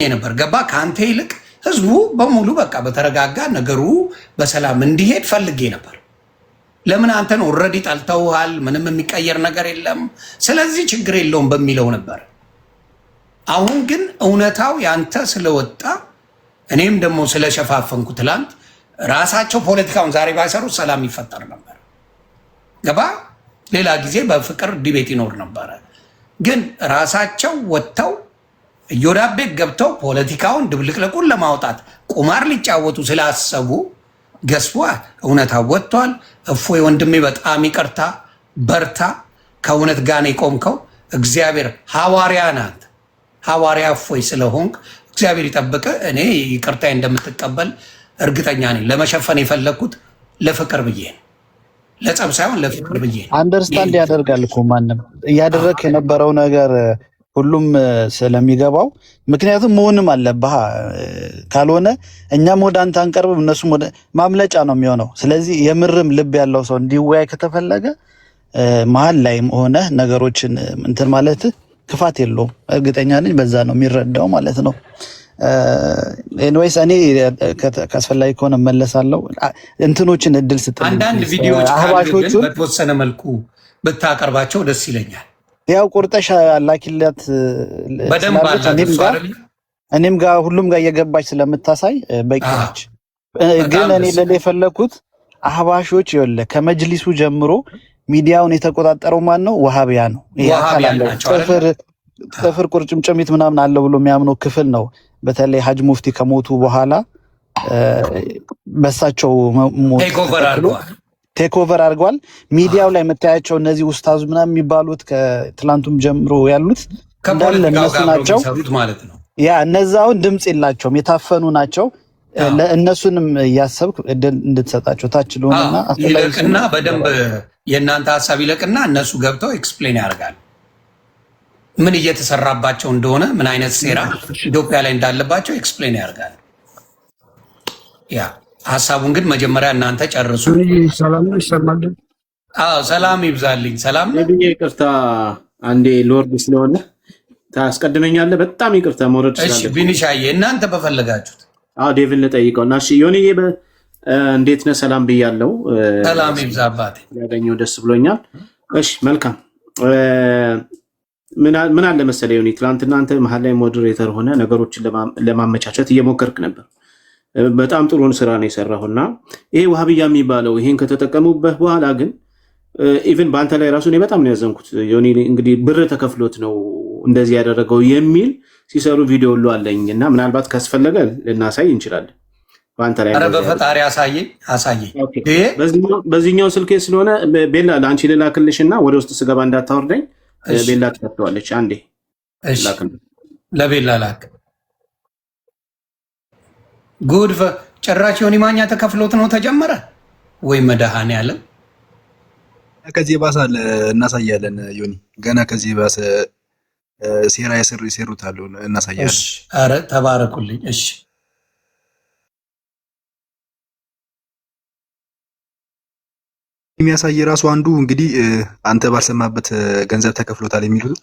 ነበር ገባ ካንተ ይልቅ ህዝቡ በሙሉ በቃ በተረጋጋ ነገሩ በሰላም እንዲሄድ ፈልጌ ነበር። ለምን አንተን ኦልሬዲ ጣልተውሃል፣ ምንም የሚቀየር ነገር የለም፣ ስለዚህ ችግር የለውም በሚለው ነበር። አሁን ግን እውነታው ያንተ ስለወጣ እኔም ደግሞ ስለሸፋፈንኩ ትላንት ራሳቸው ፖለቲካውን ዛሬ ባይሰሩ ሰላም ይፈጠር ነበር ገባ። ሌላ ጊዜ በፍቅር ዲቤት ይኖር ነበረ። ግን ራሳቸው ወጥተው እዮዳብ ቤት ገብተው ፖለቲካውን ድብልቅልቁን ለማውጣት ቁማር ሊጫወቱ ስላሰቡ ገስዋ እውነታው ወጥቷል። እፎይ ወንድሜ በጣም ይቅርታ፣ በርታ። ከእውነት ጋር ነው የቆምከው። እግዚአብሔር ሐዋርያ ናት። ሐዋርያ እፎይ ስለሆንክ እግዚአብሔር ይጠብቅ። እኔ ይቅርታ እንደምትቀበል እርግጠኛ ነኝ። ለመሸፈን የፈለግኩት ለፍቅር ብዬ ነው፣ ለጸብ ሳይሆን ለፍቅር ብዬ ነው። አንደርስታንድ ያደርጋል እኮ ማንም እያደረግክ የነበረው ነገር ሁሉም ስለሚገባው፣ ምክንያቱም መሆንም አለብህ። ካልሆነ እኛም ወደ አንተ አንቀርብም፣ እነሱም ወደ ማምለጫ ነው የሚሆነው። ስለዚህ የምርም ልብ ያለው ሰው እንዲወያይ ከተፈለገ መሀል ላይ ሆነ ነገሮችን እንትን ማለት ክፋት የለውም። እርግጠኛ ነኝ በዛ ነው የሚረዳው ማለት ነው። ኤንዌይስ እኔ ካስፈላጊ ከሆነ መለሳለሁ። እንትኖችን እድል ስጥልኝ። አንዳንድ ቪዲዮዎች አህባሾቹን በተወሰነ መልኩ ብታቀርባቸው ደስ ይለኛል። ያው ቁርጠሽ አላኪለት እኔም ጋር ሁሉም ጋር እየገባች ስለምታሳይ በቂ ነች። ግን እኔ ለሌ የፈለኩት አህባሾች ይኸውልህ ከመጅሊሱ ጀምሮ ሚዲያውን የተቆጣጠረው ማን ነው? ወሃቢያ ነው። ይሄ አካል አለው ጥፍር ቁርጭምጭሚት ምናምን አለው ብሎ የሚያምነው ክፍል ነው። በተለይ ሀጅ ሙፍቲ ከሞቱ በኋላ በሳቸው ቴክ ኦቨር አድርገዋል። ሚዲያው ላይ የምታያቸው እነዚህ ኡስታዝ ምናምን የሚባሉት ከትላንቱም ጀምሮ ያሉት እንዳለ እነሱ ናቸው ማለት ነው። ያ እነዛውን ድምፅ የላቸውም፣ የታፈኑ ናቸው። ለእነሱንም እያሰብክ እንድትሰጣቸው ታች ልሆንና ይለቅና በደንብ የእናንተ ሀሳብ ይለቅና እነሱ ገብተው ኤክስፕሌን ያደርጋል ምን እየተሰራባቸው እንደሆነ፣ ምን አይነት ሴራ ኢትዮጵያ ላይ እንዳለባቸው ኤክስፕሌን ያደርጋል። ያ ሀሳቡን ግን መጀመሪያ እናንተ ጨርሱ። ሰላም ይሰማል። አዎ ሰላም ይብዛልኝ። ሰላም ነው። ይቅርታ አንዴ ሎርድ ስለሆነ ታስቀድመኛለህ። በጣም ይቅርታ መውረድ ይችላል። እሺ ቢኒሻዬ እናንተ በፈለጋችሁት። አዎ ዴቪን ልጠይቀውና እሺ ዮኒዬ እንዴት ነህ? ሰላም ብያለሁ። ሰላም ይብዛ አባቴ። ያገኘው ደስ ብሎኛል። እሺ መልካም። ምን አለ መሰለህ ዮኒ፣ ትናንትና አንተ መሀል ላይ ሞዴሬተር ሆነ ነገሮችን ለማመቻቸት እየሞከርክ ነበር። በጣም ጥሩን ስራ ነው የሰራሁና ይሄ ዋሃብያ የሚባለው ይሄን ከተጠቀሙበት በኋላ ግን ኢቭን በአንተ ላይ ራሱ እኔ በጣም ነው ያዘንኩት። ዮኒ እንግዲህ ብር ተከፍሎት ነው እንደዚህ ያደረገው የሚል ሲሰሩ ቪዲዮ ሁሉ አለኝ እና ምናልባት ካስፈለገ ልናሳይ እንችላለን። በአንተ ላይ ኧረ በፈጣሪ አሳየኝ። በዚህኛው ስልኬ ስለሆነ ቤላ ለአንቺ ልላክልሽና ወደ ውስጥ ስገባ እንዳታወርደኝ። ቤላ ትከፍተዋለች። አንዴ ለቤላ ላክ። ጉድ ጭራሽ ዮኒ ማኛ ተከፍሎት ነው ተጀመረ ወይ? መድኃኔዓለም ከዚህ ባሰ እናሳያለን። ዮኒ ገና ከዚህ ባሰ ሴራ ይሰሩታል፣ እናሳያለን። ኧረ ተባረኩልኝ። እሺ የሚያሳይ ራሱ አንዱ እንግዲህ አንተ ባልሰማበት ገንዘብ ተከፍሎታል የሚሉት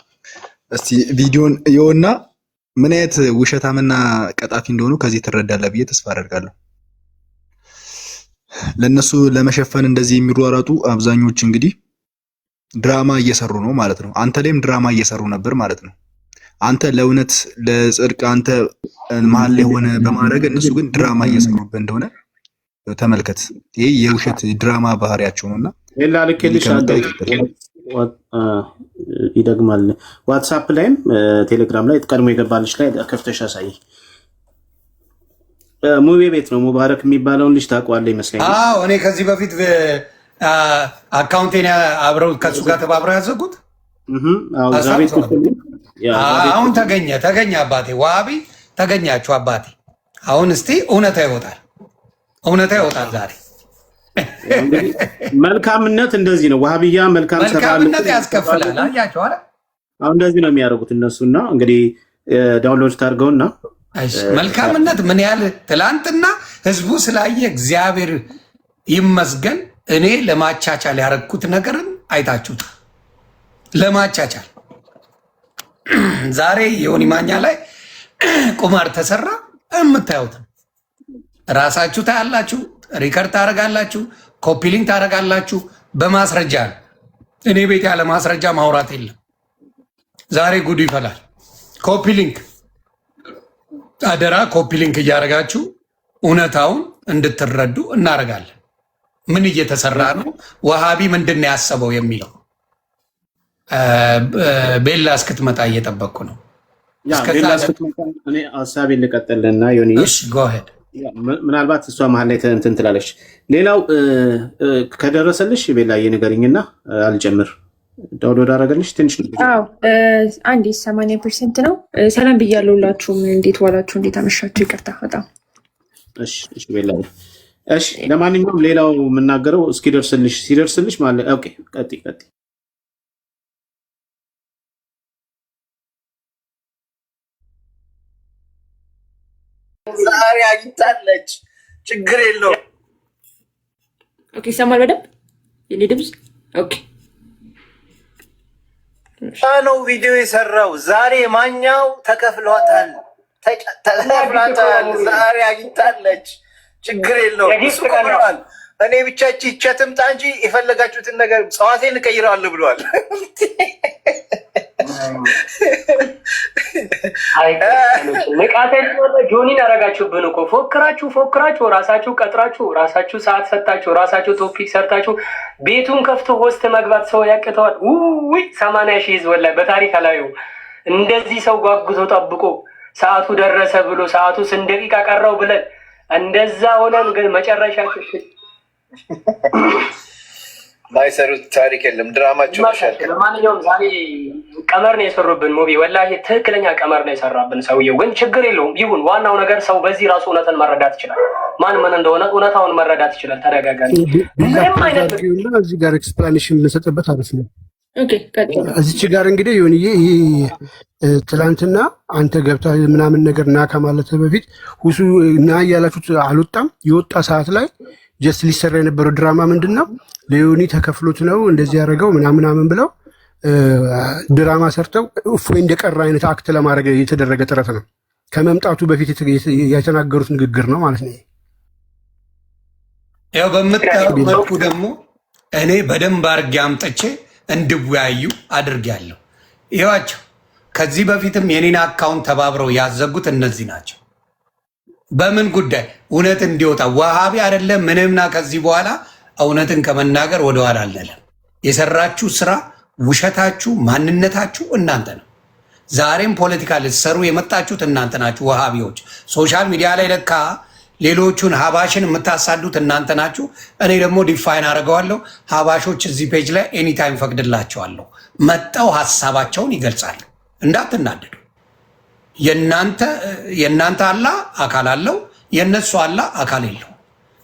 እስቲ ቪዲዮን ይኸውና ምን አይነት ውሸታምና ቀጣፊ እንደሆኑ ከዚህ ትረዳለህ ብዬ ተስፋ አደርጋለሁ። ለነሱ ለመሸፈን እንደዚህ የሚሯሯጡ አብዛኞች እንግዲህ ድራማ እየሰሩ ነው ማለት ነው። አንተ ላይም ድራማ እየሰሩ ነበር ማለት ነው። አንተ ለእውነት ለጽድቅ አንተ መሀል ላይ ሆነ በማድረግ እነሱ ግን ድራማ እየሰሩበት እንደሆነ ተመልከት። ይሄ የውሸት ድራማ ባህሪያቸው ነውና ሌላ ልክልሽ ይደግማል። ዋትስአፕ ላይም ቴሌግራም ላይ ቀድሞ የገባልሽ ላይ ከፍተሽ አሳይ። ሙቤ ቤት ነው ሙባረክ የሚባለውን ልጅ ታውቀዋለህ ይመስለኛል። አዎ እኔ ከዚህ በፊት አካውንቴን አብረው ከሱ ጋር ተባብረው ያዘጉት። አሁን ተገኘ አባቴ፣ ዋሃቢ ተገኛችሁ አባቴ። አሁን እስቲ እውነታ ይወጣል ዛሬ። መልካምነት እንደዚህ ነው። ዋሃብያ መልካምነት ያስከፍላል። አያቸው አይደል? አሁን እንደዚህ ነው የሚያደርጉት እነሱና እንግዲህ ዳውንሎድ ታርገውና መልካምነት ምን ያህል ትላንትና ህዝቡ ስላየ እግዚአብሔር ይመስገን። እኔ ለማቻቻል ያረኩት ነገርን አይታችሁታል። ለማቻቻል ዛሬ ዮኒ ማኛ ላይ ቁማር ተሰራ የምታዩት ራሳችሁ ታያላችሁ፣ ሪከርድ ታደርጋላችሁ፣ ኮፒሊንግ ታደርጋላችሁ። በማስረጃ ነው። እኔ ቤት ያለ ማስረጃ ማውራት የለም። ዛሬ ጉዱ ይፈላል። ኮፒሊንግ አደራ፣ ኮፒሊንግ እያደረጋችሁ እውነታውን እንድትረዱ እናደርጋለን። ምን እየተሰራ ነው፣ ወሃቢ ምንድን ነው ያሰበው የሚለው ቤላ እስክትመጣ እየጠበቅኩ ነው። እኔ ሀሳቤን ልቀጥልና ዮኒ ጎሄድ ምናልባት እሷ መሀል ላይ እንትን ትላለች። ሌላው ከደረሰልሽ ቤላ የንገርኝና አልጨምር ዳውንሎድ አደረገልሽ ትንሽ አንዴ 80% ነው። ሰላም ብያለሁ ሁላችሁም። እንዴት ዋላችሁ? እንዴት አመሻችሁ? ይቅርታ በጣም እሺ ቤላ እሺ። ለማንኛውም ሌላው የምናገረው እስኪደርስልሽ ሲደርስልሽ ማለት ኦኬ። ቀጥይ ዛሬ አግኝታለች። ችግር የለውም። ኦኬ ይሰማል በደንብ የኔ ድምፅ? ኦኬ ነው ቪዲዮ የሰራው ዛሬ ማኛው ተከፍሏታል። ዛሬ አግኝታለች። ችግር የለውም። እሱ ቆምሯል። እኔ ብቻች ይቻትምጣ እንጂ የፈለጋችሁትን ነገር ጸዋቴን እቀይረዋለሁ ብለዋል። ንቃተ ጆኒን ያደረጋችሁብን እኮ ፎክራችሁ ራሳችሁ ቀጥራችሁ ራሳችሁ ሰዓት ሰጣችሁ ራሳችሁ ቶፒክ ሰርታችሁ ቤቱን ከፍቶ ሆስት መግባት ሰው ያቅተዋል። ውይ 80 ሺህ ህዝብ ወላሂ በታሪክ አላየው እንደዚህ ሰው ጓጉቶ ጠብቆ ሰዓቱ ደረሰ ብሎ ሰዓቱ 1 ደቂቃ ቀረው ብለን እንደዛ ሆነን ግን መጨረሻችሁ ማይሰሩት ታሪክ የለም። ድራማቸው ይሻል። ለማንኛውም ዛሬ ቀመር ነው የሰሩብን ሙቪ ወላሂ ትክክለኛ ቀመር ነው የሰራብን ሰውየው። ግን ችግር የለውም ይሁን። ዋናው ነገር ሰው በዚህ ራሱ እውነትን መረዳት ይችላል። ማን ምን እንደሆነ እውነታውን መረዳት ይችላል። ተደጋጋሚ ምንም አይነት እዚህ ጋር ኤክስፕላኔሽን ልንሰጥበት አሪፍ ነው። ኦኬ ቀጥታ እዚች ጋር እንግዲህ ይሁን ይሄ ትላንትና አንተ ገብታ ምናምን ነገር ና ከማለት በፊት ሁሱ ና እያላችሁት አልወጣም። የወጣ ሰዓት ላይ ጀስት ሊሰራ የነበረው ድራማ ምንድን ነው? ለዮኒ ተከፍሎት ነው እንደዚህ ያደረገው ምናምን ብለው ድራማ ሰርተው እፎይ እንደቀረ አይነት አክት ለማድረግ የተደረገ ጥረት ነው። ከመምጣቱ በፊት የተናገሩት ንግግር ነው ማለት ነው። ያው በምታዩት መልኩ ደግሞ እኔ በደንብ አድርጌ አምጥቼ እንድወያዩ አድርጌያለሁ። ይዋቸው ከዚህ በፊትም የኔን አካውንት ተባብረው ያዘጉት እነዚህ ናቸው። በምን ጉዳይ እውነት እንዲወጣ ዋሃቢ አይደለም ምንምና ከዚህ በኋላ እውነትን ከመናገር ወደኋላ አልለም። የሰራችሁ ስራ ውሸታችሁ፣ ማንነታችሁ እናንተ ነው። ዛሬም ፖለቲካ ልትሰሩ የመጣችሁት እናንተ ናችሁ። ዋሃቢዎች ሶሻል ሚዲያ ላይ ለካ ሌሎቹን ሀባሽን የምታሳዱት እናንተ ናችሁ። እኔ ደግሞ ዲፋይን አደርገዋለሁ። ሀባሾች እዚህ ፔጅ ላይ ኤኒታይም ፈቅድላቸዋለሁ። መጠው ሀሳባቸውን ይገልጻሉ። እንዳትናደዱ። የእናንተ አላህ አካል አለው፣ የእነሱ አላህ አካል የለው።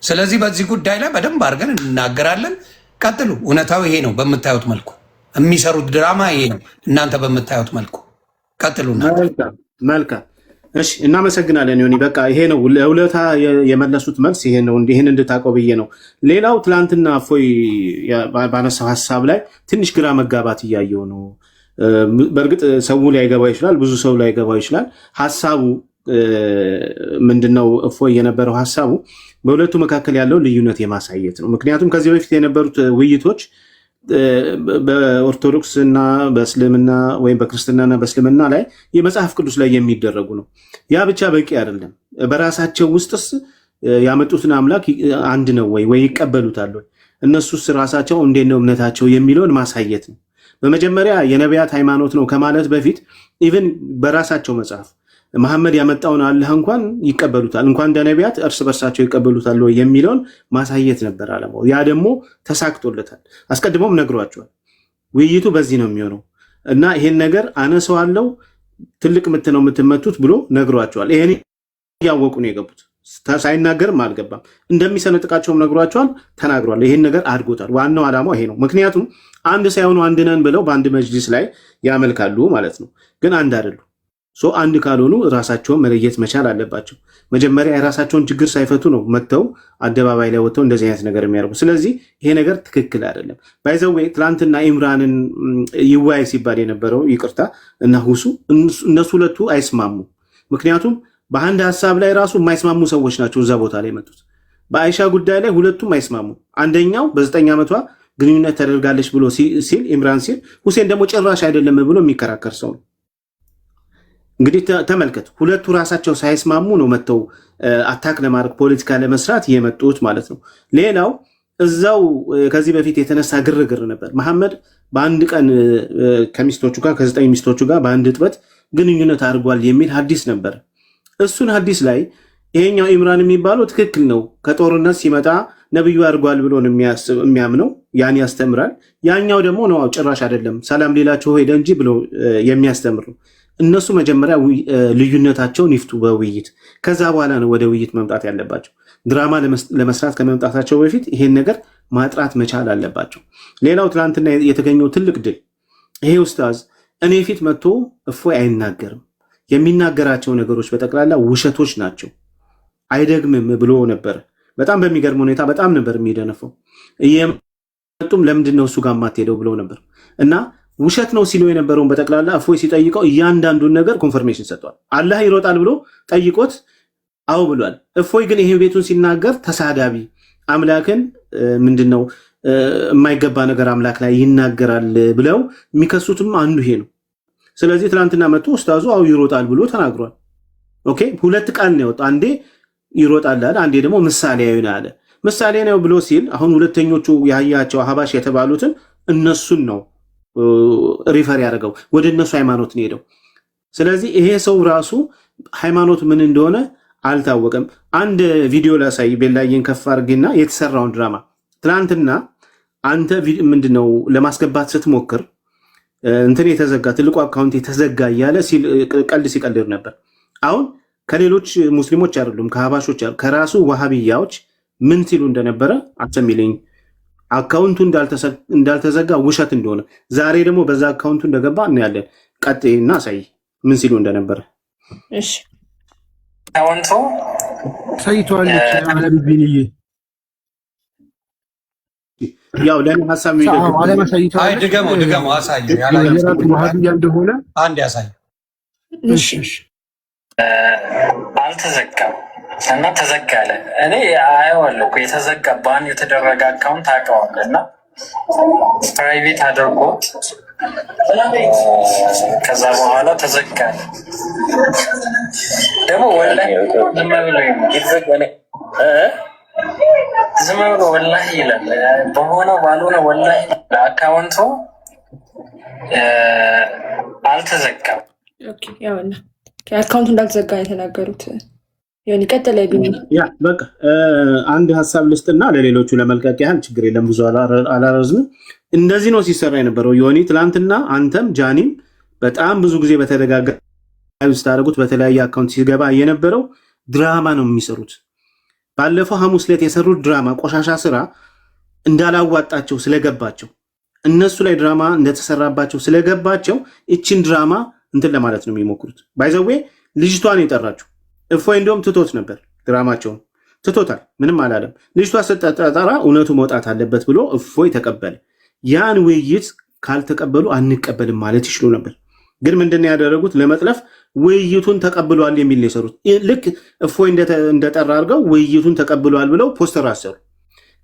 ስለዚህ በዚህ ጉዳይ ላይ በደንብ አድርገን እንናገራለን። ቀጥሉ። እውነታው ይሄ ነው። በምታዩት መልኩ የሚሰሩት ድራማ ይሄ ነው። እናንተ በምታዩት መልኩ ቀጥሉ። መልካም እሺ፣ እናመሰግናለን ዮኒ። በቃ ይሄ ነው ለውለታ የመለሱት መልስ ይሄ ነው። ይሄን እንድታውቀው ብዬ ነው። ሌላው ትላንትና እፎይ ባነሳው ሀሳብ ላይ ትንሽ ግራ መጋባት እያየው ነው። በእርግጥ ሰው ላይገባ ይችላል፣ ብዙ ሰው ላይገባ ይችላል። ሀሳቡ ምንድነው? እፎይ የነበረው ሀሳቡ በሁለቱ መካከል ያለው ልዩነት የማሳየት ነው። ምክንያቱም ከዚህ በፊት የነበሩት ውይይቶች በኦርቶዶክስ እና በእስልምና ወይም በክርስትናና በእስልምና ላይ የመጽሐፍ ቅዱስ ላይ የሚደረጉ ነው። ያ ብቻ በቂ አይደለም። በራሳቸው ውስጥስ ያመጡትን አምላክ አንድ ነው ወይ ይቀበሉታል ወይ? እነሱስ ራሳቸው እንዴት ነው እምነታቸው የሚለውን ማሳየት ነው። በመጀመሪያ የነቢያት ሃይማኖት ነው ከማለት በፊት ኢቭን በራሳቸው መጽሐፍ መሐመድ ያመጣውን አላህ እንኳን ይቀበሉታል፣ እንኳን እንደ ነቢያት እርስ በርሳቸው ይቀበሉታል ወይ የሚለውን ማሳየት ነበር ዓላማው። ያ ደግሞ ተሳክቶለታል። አስቀድሞም ነግሯቸዋል። ውይይቱ በዚህ ነው የሚሆነው እና ይሄን ነገር አነሰዋለው ትልቅ ምት ነው የምትመቱት ብሎ ነግሯቸዋል። ይሄን እያወቁ ነው የገቡት። ሳይናገርም አልገባም። እንደሚሰነጥቃቸውም ነግሯቸዋል፣ ተናግሯል። ይሄን ነገር አድጎታል። ዋናው ዓላማው ይሄ ነው። ምክንያቱም አንድ ሳይሆኑ አንድ ነን ብለው በአንድ መጅሊስ ላይ ያመልካሉ ማለት ነው። ግን አንድ አይደሉም። አንድ ካልሆኑ ራሳቸውን መለየት መቻል አለባቸው። መጀመሪያ የራሳቸውን ችግር ሳይፈቱ ነው መጥተው አደባባይ ላይ ወጥተው እንደዚህ አይነት ነገር የሚያደርጉ። ስለዚህ ይሄ ነገር ትክክል አይደለም። ባይዘዌ ትላንትና ኢምራንን ይወያይ ሲባል የነበረው ይቅርታ እና ሁሱ እነሱ ሁለቱ አይስማሙ። ምክንያቱም በአንድ ሀሳብ ላይ ራሱ የማይስማሙ ሰዎች ናቸው እዛ ቦታ ላይ የመጡት። በአይሻ ጉዳይ ላይ ሁለቱም አይስማሙ። አንደኛው በ9 ዓመቷ ግንኙነት ተደርጋለች ብሎ ሲል ኢምራን ሲል፣ ሁሴን ደግሞ ጭራሽ አይደለም ብሎ የሚከራከር ሰው ነው። እንግዲህ ተመልከት፣ ሁለቱ ራሳቸው ሳይስማሙ ነው መጥተው አታክ ለማድረግ ፖለቲካ ለመስራት የመጡት ማለት ነው። ሌላው እዛው ከዚህ በፊት የተነሳ ግርግር ነበር። መሐመድ በአንድ ቀን ከሚስቶቹ ጋር ከ9 ሚስቶቹ ጋር በአንድ እጥበት ግንኙነት አድርጓል የሚል ሐዲስ ነበር። እሱን ሐዲስ ላይ ይሄኛው ኢምራን የሚባለው ትክክል ነው፣ ከጦርነት ሲመጣ ነብዩ አድርጓል ብሎ ነው የሚያምነው፣ ያን ያስተምራል። ያኛው ደግሞ ነው ጭራሽ አይደለም ሰላም ሌላቸው ሄደ እንጂ ብሎ የሚያስተምር ነው። እነሱ መጀመሪያ ልዩነታቸውን ይፍቱ በውይይት፣ ከዛ በኋላ ነው ወደ ውይይት መምጣት ያለባቸው። ድራማ ለመስራት ከመምጣታቸው በፊት ይሄን ነገር ማጥራት መቻል አለባቸው። ሌላው ትናንትና የተገኘው ትልቅ ድል፣ ይሄ ኡስታዝ እኔ ፊት መጥቶ እፎይ አይናገርም፣ የሚናገራቸው ነገሮች በጠቅላላ ውሸቶች ናቸው፣ አይደግምም ብሎ ነበር። በጣም በሚገርም ሁኔታ በጣም ነበር የሚደነፈው። እየመጡም ለምንድን ነው እሱ ጋር የማትሄደው ብሎ ነበር እና ውሸት ነው ሲሉ የነበረውን በጠቅላላ እፎይ ሲጠይቀው እያንዳንዱን ነገር ኮንፈርሜሽን ሰጥቷል። አላህ ይሮጣል ብሎ ጠይቆት አው ብሏል። እፎይ ግን ይሄ ቤቱን ሲናገር ተሳዳቢ አምላክን ምንድነው የማይገባ ነገር አምላክ ላይ ይናገራል ብለው የሚከሱትም አንዱ ይሄ ነው። ስለዚህ ትናንትና መጥቶ ኡስታዙ አው ይሮጣል ብሎ ተናግሯል። ኦኬ፣ ሁለት ቃል ነው ያወጣው። አንዴ ይሮጣል አለ፣ አንዴ ደግሞ ምሳሌያዊ ነው አለ። ምሳሌ ነው ብሎ ሲል አሁን ሁለተኞቹ ያያቸው አህባሽ የተባሉትን እነሱን ነው ሪፈር ያደርገው፣ ወደ እነሱ ሃይማኖት ነው ሄደው። ስለዚህ ይሄ ሰው ራሱ ሃይማኖት ምን እንደሆነ አልታወቀም። አንድ ቪዲዮ ላሳይ፣ ቤላዬን ከፍ አድርጌና የተሰራውን ድራማ ትናንትና አንተ ምንድነው ለማስገባት ስትሞክር እንትን የተዘጋ ትልቁ አካውንት የተዘጋ እያለ ቀልድ ሲቀልድ ነበር። አሁን ከሌሎች ሙስሊሞች አይደሉም ከሀባሾች ከራሱ ዋሃብያዎች ምን ሲሉ እንደነበረ አሰሚልኝ። አካውንቱ እንዳልተዘጋ ውሸት እንደሆነ ዛሬ ደግሞ በዛ አካውንቱ እንደገባ እናያለን። ቀጥይና አሳይ ምን ሲሉ እንደነበረ። እሺ አካውንቱ ሳይቷለች ዓለም ቢንዬ ያው ለኔ ሐሳብ ዓለም ሳይቷለች። አይ ድገሙ አሳይ ያላየራቱ ዋሃብያ እንደሆነ አንድ ያሳይ። እሺ አልተዘጋም እና ተዘጋ አለ። እኔ አየዋለሁ እኮ የተዘጋ ባን የተደረገ አካውንት አውቀዋለሁ እና ፕራይቬት አድርጎት ከዛ በኋላ ተዘጋ አለ። ደግሞ ወላሂ ዝም ብሎ ወላሂ ይላል በሆነ ባልሆነ ወላሂ አካውንቱ አልተዘጋም። ያውና አካውንቱ እንዳልተዘጋ የተናገሩት ዮኒ ቀጥለ ቢኒ። ያ በቃ አንድ ሀሳብ ልስጥና ለሌሎቹ ለመልቀቅ ያህል ችግር የለም ብዙ አላረዝም። እንደዚህ ነው ሲሰራ የነበረው ዮኒ። ትላንትና አንተም ጃኒም በጣም ብዙ ጊዜ በተደጋጋሚ ስታደርጉት በተለያየ አካውንት ሲገባ የነበረው ድራማ ነው የሚሰሩት። ባለፈው ሐሙስ ዕለት የሰሩት ድራማ ቆሻሻ ስራ እንዳላዋጣቸው ስለገባቸው እነሱ ላይ ድራማ እንደተሰራባቸው ስለገባቸው እችን ድራማ እንትን ለማለት ነው የሚሞክሩት። ባይዘዌ ልጅቷን የጠራችው እፎይ እንደውም ትቶት ነበር፣ ድራማቸውን ትቶታል፣ ምንም አላለም። ልጅቷ ስትጠራ እውነቱ መውጣት አለበት ብሎ እፎይ ተቀበለ። ያን ውይይት ካልተቀበሉ አንቀበልም ማለት ይችሉ ነበር። ግን ምንድን ነው ያደረጉት? ለመጥለፍ ውይይቱን ተቀብሏል የሚል ነው የሰሩት። ልክ እፎይ እንደጠራ አድርገው ውይይቱን ተቀብሏል ብለው ፖስተር አሰሩ።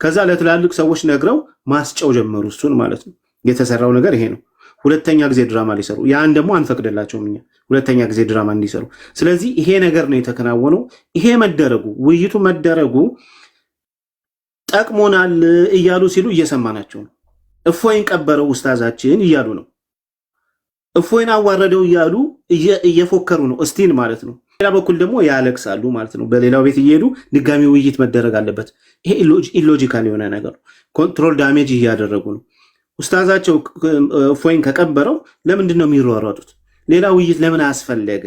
ከዛ ለትላልቅ ሰዎች ነግረው ማስጨው ጀመሩ። እሱን ማለት ነው የተሰራው ነገር ይሄ ነው። ሁለተኛ ጊዜ ድራማ ሊሰሩ፣ ያን ደግሞ አንፈቅድላቸውም እኛ ሁለተኛ ጊዜ ድራማ እንዲሰሩ። ስለዚህ ይሄ ነገር ነው የተከናወነው። ይሄ መደረጉ ውይይቱ መደረጉ ጠቅሞናል እያሉ ሲሉ እየሰማናቸው ነው። እፎይን ቀበረው ኡስታዛችን እያሉ ነው። እፎይን አዋረደው እያሉ እየፎከሩ ነው። እስቲን ማለት ነው። ሌላ በኩል ደግሞ ያለቅሳሉ ማለት ነው። በሌላው ቤት እየሄዱ ድጋሚ ውይይት መደረግ አለበት። ይሄ ኢሎጂካል የሆነ ነገር ነው። ኮንትሮል ዳሜጅ እያደረጉ ነው። ኡስታዛቸው እፎይን ከቀበረው ለምንድን ነው የሚሯሯጡት? ሌላ ውይይት ለምን አስፈለገ?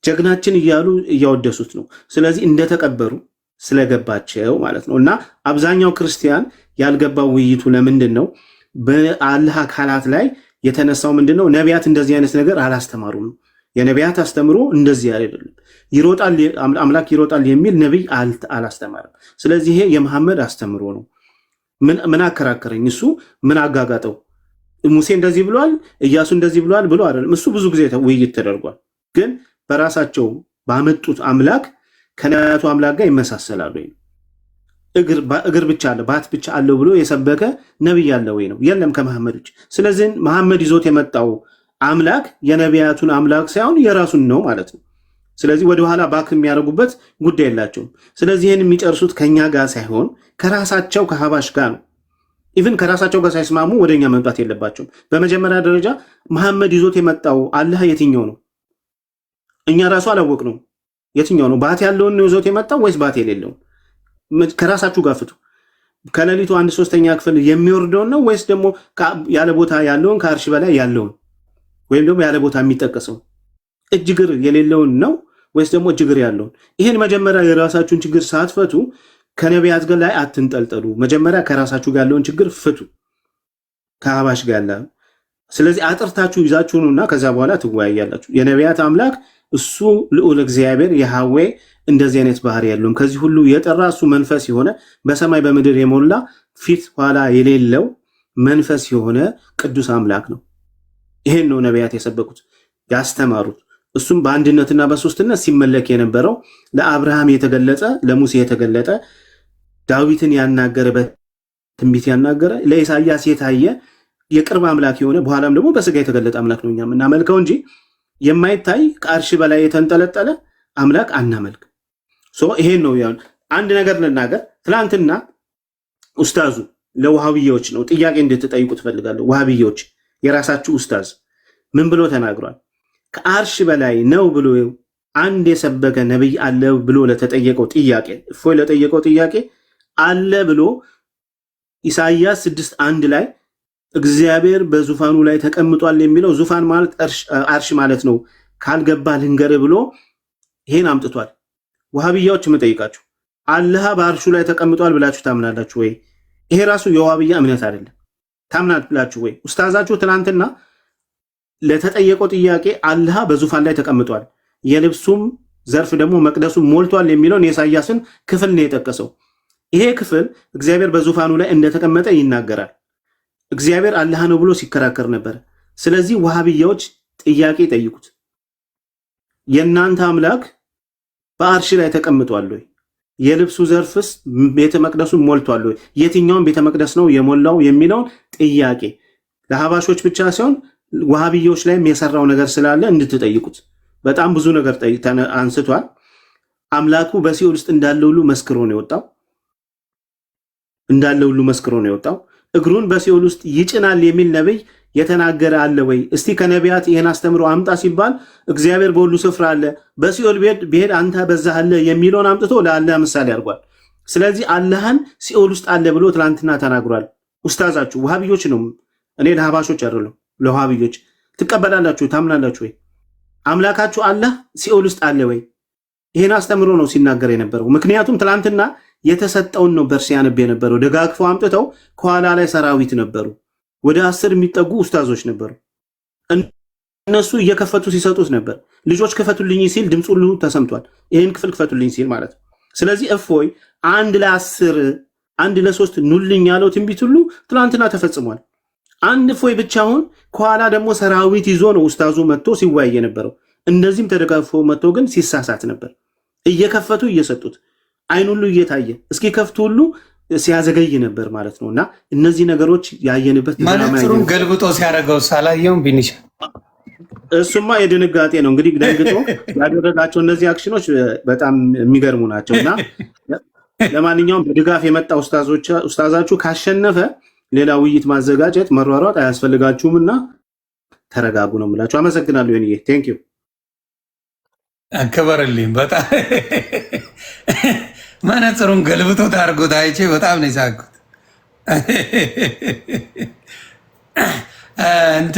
ጀግናችን እያሉ እያወደሱት ነው። ስለዚህ እንደተቀበሩ ስለገባቸው ማለት ነው። እና አብዛኛው ክርስቲያን ያልገባው ውይይቱ ለምንድን ነው? በአላህ አካላት ላይ የተነሳው ምንድን ነው? ነቢያት እንደዚህ አይነት ነገር አላስተማሩም። የነቢያት አስተምሮ እንደዚህ አይደለም። ይሮጣል አምላክ ይሮጣል የሚል ነቢይ አላስተማርም። ስለዚህ ይሄ የመሐመድ አስተምሮ ነው። ምን አከራከረኝ? እሱ ምን አጋጋጠው? ሙሴ እንደዚህ ብሏል፣ ኢያሱ እንደዚህ ብሏል ብሎ አይደለም። እሱ ብዙ ጊዜ ውይይት ተደርጓል። ግን በራሳቸው ባመጡት አምላክ ከነቢያቱ አምላክ ጋር ይመሳሰላሉ ወይ? እግር ብቻ አለ ባት ብቻ አለው ብሎ የሰበከ ነብይ አለ ወይ ነው? የለም ከመሐመድ ውጭ። ስለዚህ መሐመድ ይዞት የመጣው አምላክ የነቢያቱን አምላክ ሳይሆን የራሱን ነው ማለት ነው። ስለዚህ ወደኋላ ባክ የሚያደርጉበት ጉዳይ የላቸውም። ስለዚህ ይህን የሚጨርሱት ከኛ ጋር ሳይሆን ከራሳቸው ከሀባሽ ጋር ነው። ኢቭን ከራሳቸው ጋር ሳይስማሙ ወደኛ መምጣት የለባቸውም። በመጀመሪያ ደረጃ መሐመድ ይዞት የመጣው አላህ የትኛው ነው? እኛ ራሱ አላወቅ ነው የትኛው ነው? ባት ያለውን ነው ይዞት የመጣው ወይስ ባት የሌለውን? ከራሳችሁ ጋር ፍቱ። ከሌሊቱ 1/3 ክፍል የሚወርደውን ነው ወይስ ደግሞ ያለ ቦታ ያለውን ከአርሽ በላይ ያለውን ወይም ደግሞ ያለ ቦታ የሚጠቀሰው እጅግር የሌለውን ነው ወይስ ደግሞ እጅግር ያለውን? ይህን መጀመሪያ የራሳችሁን ችግር ሳትፈቱ ከነቢያት ጋር ላይ አትንጠልጠሉ። መጀመሪያ ከራሳችሁ ጋር ያለውን ችግር ፍቱ ከአባሽ ጋር ያለ። ስለዚህ አጥርታችሁ ይዛችሁ ነውና ከዛ በኋላ ትወያያላችሁ። የነቢያት አምላክ እሱ ልዑል እግዚአብሔር የሃዌ እንደዚህ አይነት ባህሪ ያለውም ከዚህ ሁሉ የጠራ እሱ መንፈስ የሆነ በሰማይ በምድር የሞላ ፊት ኋላ የሌለው መንፈስ የሆነ ቅዱስ አምላክ ነው። ይሄን ነው ነቢያት የሰበኩት ያስተማሩት። እሱም በአንድነትና በሶስትነት ሲመለክ የነበረው ለአብርሃም የተገለጸ ለሙሴ የተገለጠ ዳዊትን ያናገረ በትንቢት ያናገረ ለኢሳያስ የታየ የቅርብ አምላክ የሆነ በኋላም ደግሞ በስጋ የተገለጠ አምላክ ነው እኛ የምናመልከው እንጂ የማይታይ ከአርሽ በላይ የተንጠለጠለ አምላክ አናመልክ። ይሄን ነው ያን አንድ ነገር ልናገር። ትላንትና ኡስታዙ ለውሃብዮች ነው ጥያቄ እንድትጠይቁ ትፈልጋለሁ። ውሃብዮች የራሳችሁ ኡስታዝ ምን ብሎ ተናግሯል? ከአርሽ በላይ ነው ብሎ አንድ የሰበከ ነብይ አለ ብሎ ለተጠየቀው ጥያቄ እፎይ ለጠየቀው ጥያቄ አለ ብሎ ኢሳይያስ 6:1 ላይ እግዚአብሔር በዙፋኑ ላይ ተቀምጧል የሚለው ዙፋን ማለት አርሽ ማለት ነው ካልገባ ልንገር ብሎ ይሄን አምጥቷል። ወሃቢያዎች የምጠይቃችሁ አላህ በአርሹ ላይ ተቀምጧል ብላችሁ ታምናላችሁ ወይ? ይሄ ራሱ የወሃቢያ እምነት አይደለም። ታምናላችሁ ወይ? ኡስታዛችሁ ትናንትና ለተጠየቀው ጥያቄ አላህ በዙፋን ላይ ተቀምጧል የልብሱም ዘርፍ ደግሞ መቅደሱ ሞልቷል የሚለውን የኢሳይያስን ክፍል ነው የጠቀሰው። ይሄ ክፍል እግዚአብሔር በዙፋኑ ላይ እንደተቀመጠ ይናገራል። እግዚአብሔር አላህ ነው ብሎ ሲከራከር ነበር። ስለዚህ ወሃቢያዎች ጥያቄ ጠይቁት። የእናንተ አምላክ በአርሽ ላይ ተቀምጧል ወይ? የልብሱ ዘርፍስ ቤተ መቅደሱ ሞልቷል ወይ? የትኛውን ቤተ መቅደስ ነው የሞላው የሚለውን ጥያቄ ለሀባሾች ብቻ ሳይሆን ወሃቢያዎች ላይም የሰራው ነገር ስላለ እንድትጠይቁት። በጣም ብዙ ነገር አንስቷል። አምላኩ በሲኦል ውስጥ እንዳለ ሁሉ መስክሮ ነው የወጣው። እግሩን በሲኦል ውስጥ ይጭናል የሚል ነብይ የተናገረ አለ ወይ? እስቲ ከነቢያት ይሄን አስተምሮ አምጣ ሲባል እግዚአብሔር በሁሉ ስፍራ አለ፣ በሲኦል ብሄድ አንተ በዛህ አለ የሚለውን አምጥቶ ለአላህ ምሳሌ አድርጓል። ስለዚህ አላህን ሲኦል ውስጥ አለ ብሎ ትላንትና ተናግሯል። ኡስታዛችሁ ወሃቢዮች ነው፣ እኔ ለሀባሾች አይደለም። ለውሃብዮች ትቀበላላችሁ? ታምናላችሁ ወይ? አምላካችሁ አላህ ሲኦል ውስጥ አለ ወይ? ይሄን አስተምሮ ነው ሲናገር የነበረው። ምክንያቱም ትላንትና የተሰጠውን ነው በርስ ያነብ የነበረው። ደጋግፈው አምጥተው ከኋላ ላይ ሰራዊት ነበሩ። ወደ 10 የሚጠጉ ኡስታዞች ነበሩ። እነሱ እየከፈቱ ሲሰጡት ነበር። ልጆች ክፈቱልኝ ሲል ድምፁ ሁሉ ተሰምቷል። ይሄን ክፍል ክፈቱልኝ ሲል ማለት ነው። ስለዚህ እፎይ 1 ለ10 1 ለ3 ኑልኝ ያለው ትንቢት ሁሉ ትላንትና ተፈጽሟል። አንድ እፎይ ብቻውን ከኋላ ደግሞ ሰራዊት ይዞ ነው ኡስታዙ መጥቶ ሲወያይ የነበረው። እንደዚህም ተደጋግፎ መጥቶ ግን ሲሳሳት ነበር። እየከፈቱ እየሰጡት አይን ሁሉ እየታየ እስኪ ከፍቱ ሁሉ ሲያዘገይ ነበር ማለት ነውና እነዚህ ነገሮች ያየንበት ማለትሩን ገልብጦ ሲያደርገው ሳላየውም ቢኒሻ እሱማ የድንጋጤ ነው እንግዲህ ደንግጦ ያደረጋቸው እነዚህ አክሽኖች በጣም የሚገርሙ ናቸውና ለማንኛውም በድጋፍ የመጣ ኡስታዛችሁ ካሸነፈ ሌላ ውይይት ማዘጋጀት መሯሯጥ አያስፈልጋችሁምና ተረጋጉ ነው የምላችሁ። አመሰግናለሁ። ይሄን ቴንክ ዩ አከበረልኝ። በጣም መነጽሩን ገልብጦ ታርጎት አይቼ በጣም ነው የሳቅሁት። እንተ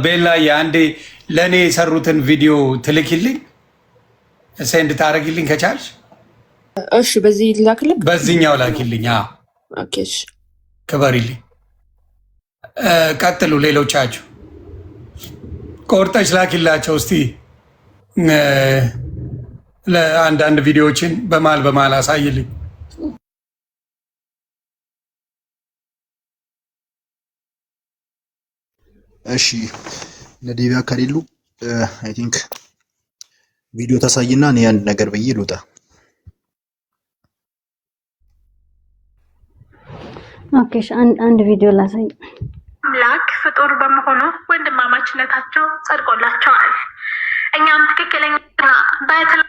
ቤላ አንዴ ለእኔ የሰሩትን ቪዲዮ ትልኪልኝ፣ ሴንድ ታደርጊልኝ ከቻልሽ። እሺ፣ በዚህ ላክልኝ፣ በዚህኛው ላኪልኝ። ኦኬ፣ እሺ፣ ክበሪልኝ። ቀጥሉ። ሌሎቻችሁ ቆርጠሽ ላኪላቸው እስቲ። ለአንዳንድ ቪዲዮዎችን በማል አሳይልኝ። እሺ ነዲቢያ ከሌሉ አይ ቲንክ ቪዲዮ ታሳይና እኔ ያን ነገር ብዬ ልውጣ። ኦኬ አንድ ቪዲዮ ላሳይ። አምላክ ፍጡር በመሆኑ ወንድማማችነታቸው ጸድቆላቸዋል። እኛም ትክክለኛ በትናንትና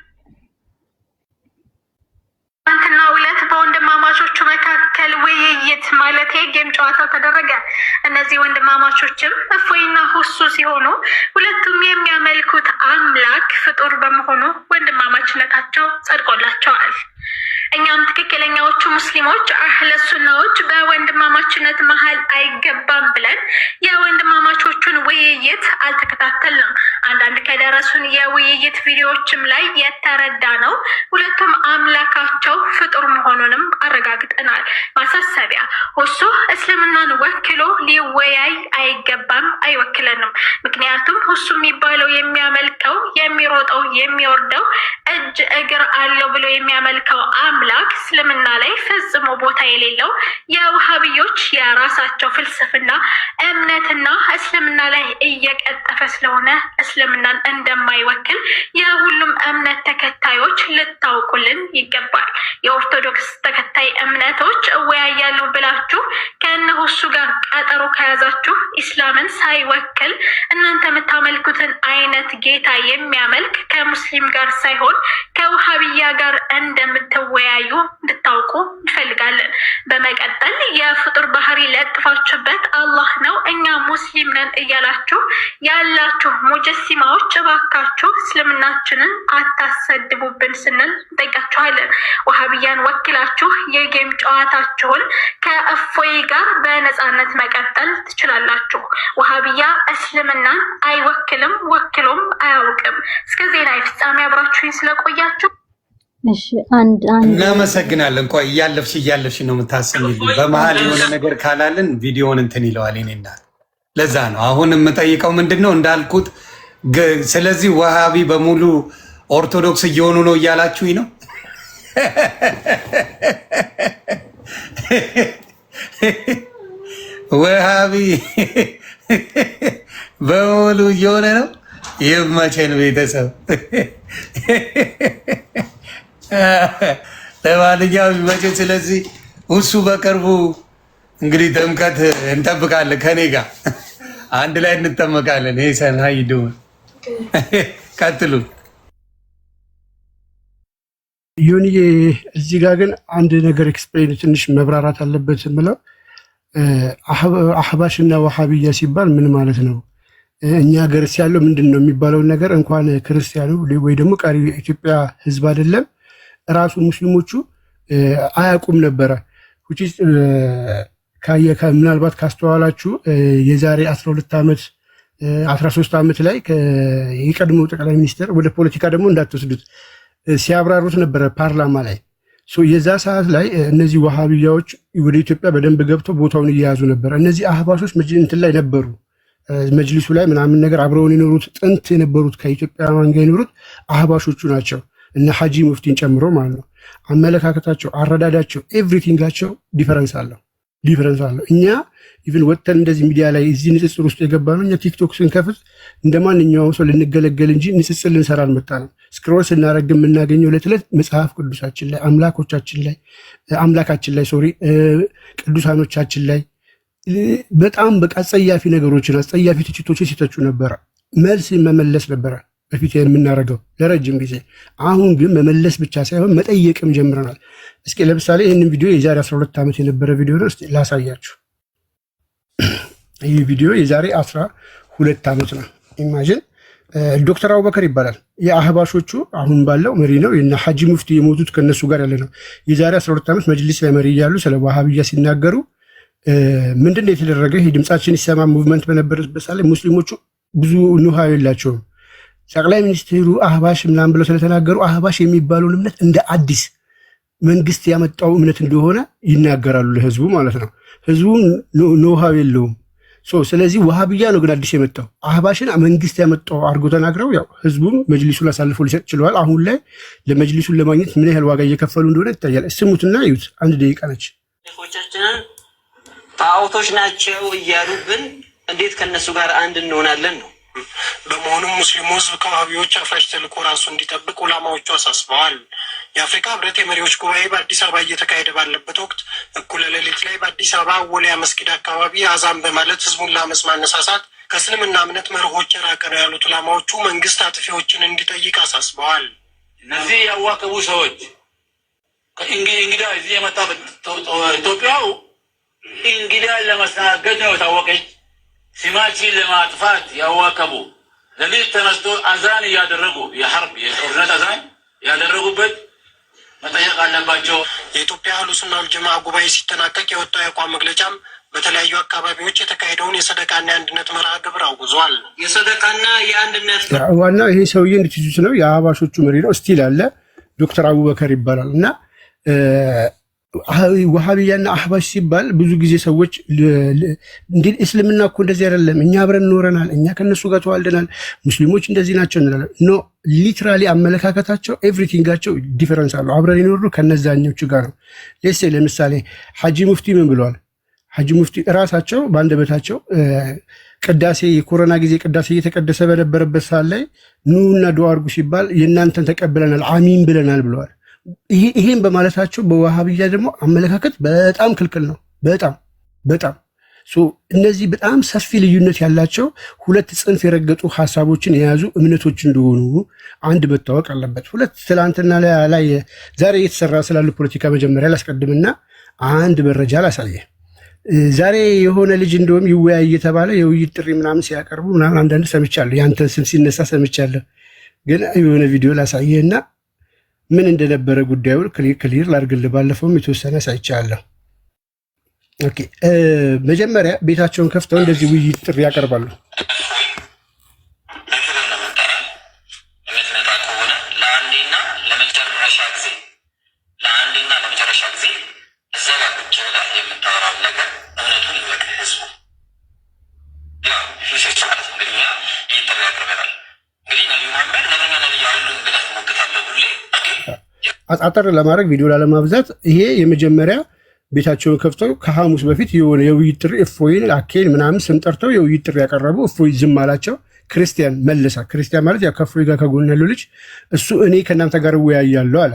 ዕለት በወንድማማቾቹ መካከል ውይይት ማለት ጌም ጨዋታው ተደረገ። እነዚህ ወንድማማቾችም እፎይና ሁሱ ሲሆኑ ሁለቱም የሚያመልኩት አምላክ ፍጡር በመሆኑ ወንድማማችነታቸው ጸድቆላቸዋል። እኛም ትክክለኛዎቹ ሙስሊሞች አህለ ሱናዎች በወንድማማችነት መሀል አይገባም ብለን የወንድማማቾቹን ውይይት አልተከታተልንም። አንዳንድ ከደረሱን የውይይት ቪዲዮዎችም ላይ የተረዳ ነው ሁለቱም አምላካቸው ፍጡር መሆኑንም አረጋግጠናል። ማሳሰቢያ፣ ሁሱ እስልምናን ወክሎ ሊወያይ አይገባም፣ አይወክለንም። ምክንያቱም ሁሱ የሚባለው የሚያመልከው የሚሮጠው የሚወርደው እጅ እግር አለው ብሎ የሚያመልከው አምላክ እስልምና ላይ ፈጽሞ ቦታ የሌለው የውሃብዮች የራሳቸው ፍልስፍና እምነትና እስልምና ላይ እየቀጠፈ ስለሆነ እስልምናን እንደማይወክል የሁሉም እምነት ተከታዮች ልታውቁልን ይገባል። የኦርቶዶክስ ተከታይ እምነቶች እወያያለሁ ብላችሁ ከእነሆሱ ጋር ቀጠሮ ከያዛችሁ ኢስላምን ሳይወክል እናንተ የምታመልኩትን አይነት ጌታ የሚያመልክ ከሙስሊም ጋር ሳይሆን ከውሃብያ ጋር እንደምትወያዩ እንድታውቁ እንፈልጋለን። በመቀጠል የፍጡር ባህሪ ለጥፋችሁበት አላህ ነው እኛ ሙስሊም ነን እያላችሁ ያላችሁ ሙጀሲማዎች እባካችሁ እስልምናችንን አታሰድቡብን ስንል እንጠይቃችኋለን። ወሃብያን ወክላችሁ የጌም ጨዋታችሁን ከእፎይ ጋር በነፃነት መቀጠል ትችላላችሁ። ወሃብያ እስልምናን አይወክልም፣ ወክሎም አያውቅም። እስከ ዜና ፍጻሜ አብራችሁኝ ስለቆያችሁ እሺ አንድ እናመሰግናለን። ቆይ እያለፍሽ ነው የምታሰሚልኝ። በመሀል የሆነ ነገር ካላልን ቪዲዮውን እንትን ይለዋል። እኔና ለዛ ነው አሁን የምጠይቀው ምንድነው እንዳልኩት። ስለዚህ ወሃቢ በሙሉ ኦርቶዶክስ እየሆኑ ነው እያላችሁኝ ነው። ወሃቢ በሙሉ እየሆነ ነው። ይመቸን ቤተሰብ። ለማንኛውም ይመቸን። ስለዚህ እሱ በቅርቡ እንግዲህ ጥምቀት እንጠብቃለን። ከኔ ጋር አንድ ላይ እንጠመቃለን። ይሄ ሰናይ ዱ ቀጥሉ። ዮኒዬ እዚህ ጋር ግን አንድ ነገር ኤክስፕሌን ትንሽ መብራራት አለበት የምለው አህባሽና ወሃቢያ ሲባል ምን ማለት ነው? እኛ ሀገር ያለው ምንድን ነው የሚባለውን ነገር እንኳን ክርስቲያኑ ወይ ደግሞ ቀሪ ኢትዮጵያ ሕዝብ አይደለም ራሱ ሙስሊሞቹ አያውቁም ነበረ። ምናልባት ካስተዋላችሁ የዛሬ 12 ዓመት 13 ዓመት ላይ የቀድሞ ጠቅላይ ሚኒስትር ወደ ፖለቲካ ደግሞ እንዳትወስዱት ሲያብራሩት ነበረ ፓርላማ ላይ። የዛ ሰዓት ላይ እነዚህ ወሃቢያዎች ወደ ኢትዮጵያ በደንብ ገብተው ቦታውን እየያዙ ነበር። እነዚህ አህባሾች እንትን ላይ ነበሩ፣ መጅሊሱ ላይ ምናምን ነገር አብረውን የኖሩት ጥንት የነበሩት ከኢትዮጵያ ማንጋ የኖሩት አህባሾቹ ናቸው፣ እነ ሐጂ ሙፍቲን ጨምሮ ማለት ነው። አመለካከታቸው፣ አረዳዳቸው፣ ኤቭሪቲንጋቸው ዲፈረንስ አለው። እኛ ኢቭን ወጥተን እንደዚህ ሚዲያ ላይ እዚህ ንጽጽር ውስጥ የገባ ነው። እኛ ቲክቶክ ስንከፍት እንደ ማንኛውም ሰው ልንገለገል እንጂ ንጽጽር ልንሰራ አልመጣንም። ስክሮል ስናደርግ የምናገኘው ዕለት ዕለት መጽሐፍ ቅዱሳችን ላይ አምላካችን ላይ ቅዱሳኖቻችን ላይ በጣም በቃ አጸያፊ ነገሮችን አጸያፊ ትችቶችን ሲተቹ ነበረ። መልስ መመለስ ነበረ በፊት የምናደርገው ለረጅም ጊዜ። አሁን ግን መመለስ ብቻ ሳይሆን መጠየቅም ጀምረናል። እስኪ ለምሳሌ ይህንን ቪዲዮ የዛሬ 12 ዓመት የነበረ ቪዲዮ ነው። እስኪ ላሳያችሁ። ይህ ቪዲዮ የዛሬ 12 ዓመት ነው። ኢማጂን ዶክተር አቡበከር ይባላል። የአህባሾቹ አሁን ባለው መሪ ነው። የነ ሐጂ ሙፍቲ የሞቱት ከነሱ ጋር ያለ ነው። የዛሬ 12 ዓመት መጅሊስ ላይ መሪ እያሉ ስለ ዋሃብያ ሲናገሩ ምንድን ነው የተደረገ? ይህ ድምፃችን ይሰማ ሙቭመንት በነበረበት ላይ ሙስሊሞቹ ብዙ ንሃ የላቸውም። ጠቅላይ ሚኒስትሩ አህባሽ ምናምን ብለው ስለተናገሩ አህባሽ የሚባለውን እምነት እንደ አዲስ መንግስት ያመጣው እምነት እንደሆነ ይናገራሉ ለህዝቡ ማለት ነው። ህዝቡ ኖሃው የለውም። ስለዚህ ወሃብያ ነው ግን አዲስ የመጣው አህባሽን መንግስት ያመጣው አድርጎ ተናግረው ያው ህዝቡም መጅሊሱን አሳልፎ ሊሰጥ ችለዋል። አሁን ላይ ለመጅሊሱን ለማግኘት ምን ያህል ዋጋ እየከፈሉ እንደሆነ ይታያል። ስሙትና ይዩት። 1 ደቂቃ ነች። ሾቻችንን ጣዖቶች ናቸው እያሉብን እንዴት ከነሱ ጋር አንድ እንሆናለን ነው በመሆኑም ሙስሊሙ ህዝብ ከዋሃቢዎች አፍራሽ ተልዕኮ ራሱ እንዲጠብቅ ዑላማዎቹ አሳስበዋል። የአፍሪካ ህብረት የመሪዎች ጉባኤ በአዲስ አበባ እየተካሄደ ባለበት ወቅት እኩለ ሌሊት ላይ በአዲስ አበባ ወሊያ መስጊድ አካባቢ አዛን በማለት ህዝቡን ለአመፅ ማነሳሳት ከእስልምና እምነት መርሆች የራቀ ነው ያሉት ዑላማዎቹ መንግስት አጥፊዎችን እንዲጠይቅ አሳስበዋል። እነዚህ ያዋከቡ ሰዎች እንግዳ እዚህ የመጣ ኢትዮጵያው እንግዳ ለማስተናገድ ነው የታወቀች። ስማችን ለማጥፋት ያዋከቡ ሌሊት ተነስቶ አዛን እያደረጉ የሐርብ የጦርነት አዛን ያደረጉበት መጠየቅ አለባቸው። የኢትዮጵያ አህሉ ሱና ወል ጀማዓ ጉባኤ ሲጠናቀቅ የወጣው የአቋም መግለጫም በተለያዩ አካባቢዎች የተካሄደውን የሰደቃና የአንድነት መርሃ ግብር አውግዟል። የሰደቃና የአንድነት ዋናው ይሄ ሰውዬ እንድትይዙት ነው። የአህባሾቹ መሪ ነው ስቲል አለ ዶክተር አቡበከር ይባላል። እና ወሃቢያና አህባሽ ሲባል ብዙ ጊዜ ሰዎች እንዴ እስልምና እኮ እንደዚህ አይደለም፣ እኛ አብረን ኖረናል፣ እኛ ከነሱ ጋር ተዋልደናል፣ ሙስሊሞች እንደዚህ ናቸው እንላለን። ኖ ሊትራሊ አመለካከታቸው ኤቭሪቲንጋቸው ዲፈረንስ አለው። አብረን የኖሩ ከነዛኞቹ ጋር ነው። ሌሴ ለምሳሌ ሐጂ ሙፍቲ ምን ብለዋል? ሐጂ ሙፍቲ እራሳቸው በአንደበታቸው ቅዳሴ የኮሮና ጊዜ ቅዳሴ እየተቀደሰ በነበረበት ሰዓት ላይ ኑና ዱዓ አድርጉ ሲባል የእናንተን ተቀብለናል አሚን ብለናል ብለዋል። ይሄን በማለታቸው በዋሃብያ ደግሞ አመለካከት በጣም ክልክል ነው። በጣም እነዚህ በጣም ሰፊ ልዩነት ያላቸው ሁለት ጽንፍ የረገጡ ሀሳቦችን የያዙ እምነቶች እንደሆኑ አንድ መታወቅ አለበት። ሁለት ትላንትና ላይ ዛሬ እየተሰራ ስላሉ ፖለቲካ መጀመሪያ ላስቀድምና አንድ መረጃ ላሳየ። ዛሬ የሆነ ልጅ እንደውም ይወያይ እየተባለ የውይይት ጥሪ ምናምን ሲያቀርቡ ምናምን አንዳንድ ሰምቻለሁ። ያንተን ስም ሲነሳ ሰምቻለሁ። ግን የሆነ ቪዲዮ ላሳየህና ምን እንደነበረ ጉዳዩ ክሊር ላድርግልህ። ባለፈውም የተወሰነ ሳይቻለሁ። ኦኬ መጀመሪያ ቤታቸውን ከፍተው እንደዚህ ውይይት ጥሪ ያቀርባሉ። አጠር ለማድረግ ቪዲዮ ላለማብዛት ይሄ የመጀመሪያ ቤታቸውን ከፍተው ከሐሙስ በፊት የሆነ የውይይት ጥሪ እፎይን አኬን ምናምን ስም ጠርተው የውይይት ጥሪ ያቀረቡ። እፎይ ዝም አላቸው። ክርስቲያን መለሳ። ክርስቲያን ማለት ያው ከእፎይ ጋር ከጎን ያለው ልጅ እሱ እኔ ከእናንተ ጋር እወያያለሁ አለ።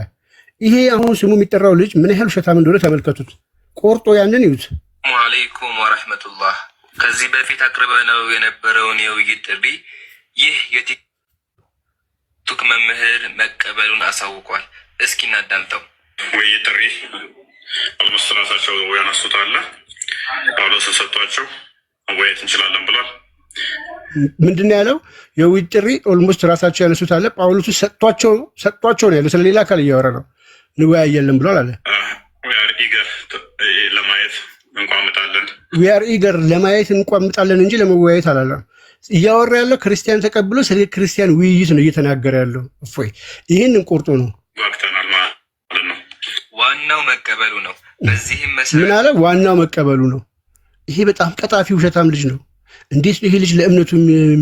ይሄ አሁን ስሙ የሚጠራው ልጅ ምን ያህል ውሸታም እንደሆነ ተመልከቱት። ቆርጦ ያንን ይዩት። ሰላሙ አለይኩም ወረሕመቱላህ። ከዚህ በፊት አቅርበነው የነበረውን የውይይት ጥሪ ይህ የቲክቶክ መምህር መቀበሉን አሳውቋል። እስኪ እናዳምጠው። ውይይት ጥሪ አልሞስት ራሳቸው ያነሱት አለ። ጳውሎስን ሰጥቷቸው መወያየት እንችላለን ብሏል። ምንድን ነው ያለው? የውይይት ጥሪ ኦልሞስት ራሳቸው ያነሱት አለ። ጳውሎስ ሰጥቷቸው ነው ያለው። ስለሌላ አካል እያወራ ነው። እንወያያለን ብሏል አለ። ኢገር ለማየት እንቋምጣለን። ዊአር ኢገር ለማየት እንቋምጣለን እንጂ ለመወያየት አላለም። እያወራ ያለው ክርስቲያን ተቀብሎ ስለ ክርስቲያን ውይይት ነው እየተናገረ ያለው። እፎይ ይህንን ቆርጦ ነው ዋክተናል ማለት ነው። ዋናው መቀበሉ ነው። በዚህም ምን አለ? ዋናው መቀበሉ ነው። ይሄ በጣም ቀጣፊ ውሸታም ልጅ ነው። እንዴት ነው ይሄ ልጅ ለእምነቱ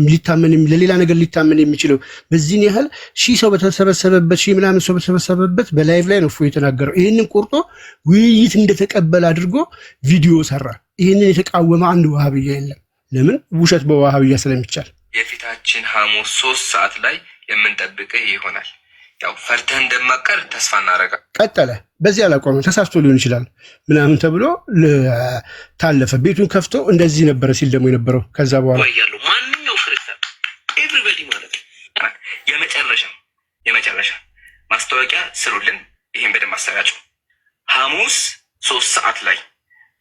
ሊታመን ለሌላ ነገር ሊታመን የሚችለው? በዚህን ያህል ሺህ ሰው በተሰበሰበበት ሺህ ምናምን ሰው በተሰበሰበበት በላይቭ ላይ ነው እፎይ የተናገረው። ይህንን ቆርጦ ውይይት እንደተቀበለ አድርጎ ቪዲዮ ሰራ። ይህንን የተቃወመ አንድ ዋሃብያ የለም። ለምን? ውሸት በዋሃብያ ስለሚቻል። የፊታችን ሐሙስ 3 ሰዓት ላይ የምንጠብቅህ ይሆናል። ያው ፈርተህ እንደማቀር ተስፋ እናደርጋ። ቀጠለ። በዚህ አላቆመም። ተሳስቶ ሊሆን ይችላል ምናምን ተብሎ ታለፈ። ቤቱን ከፍቶ እንደዚህ ነበረ ሲል ደግሞ የነበረው ከዛ በኋላ ያለው ማንኛው ክርስቲያን ኤቭሪባዲ ማለት ነው። የመጨረሻ ማስታወቂያ ስሩልን። ይሄን በደንብ አሰራጩ። ሐሙስ 3 ሰዓት ላይ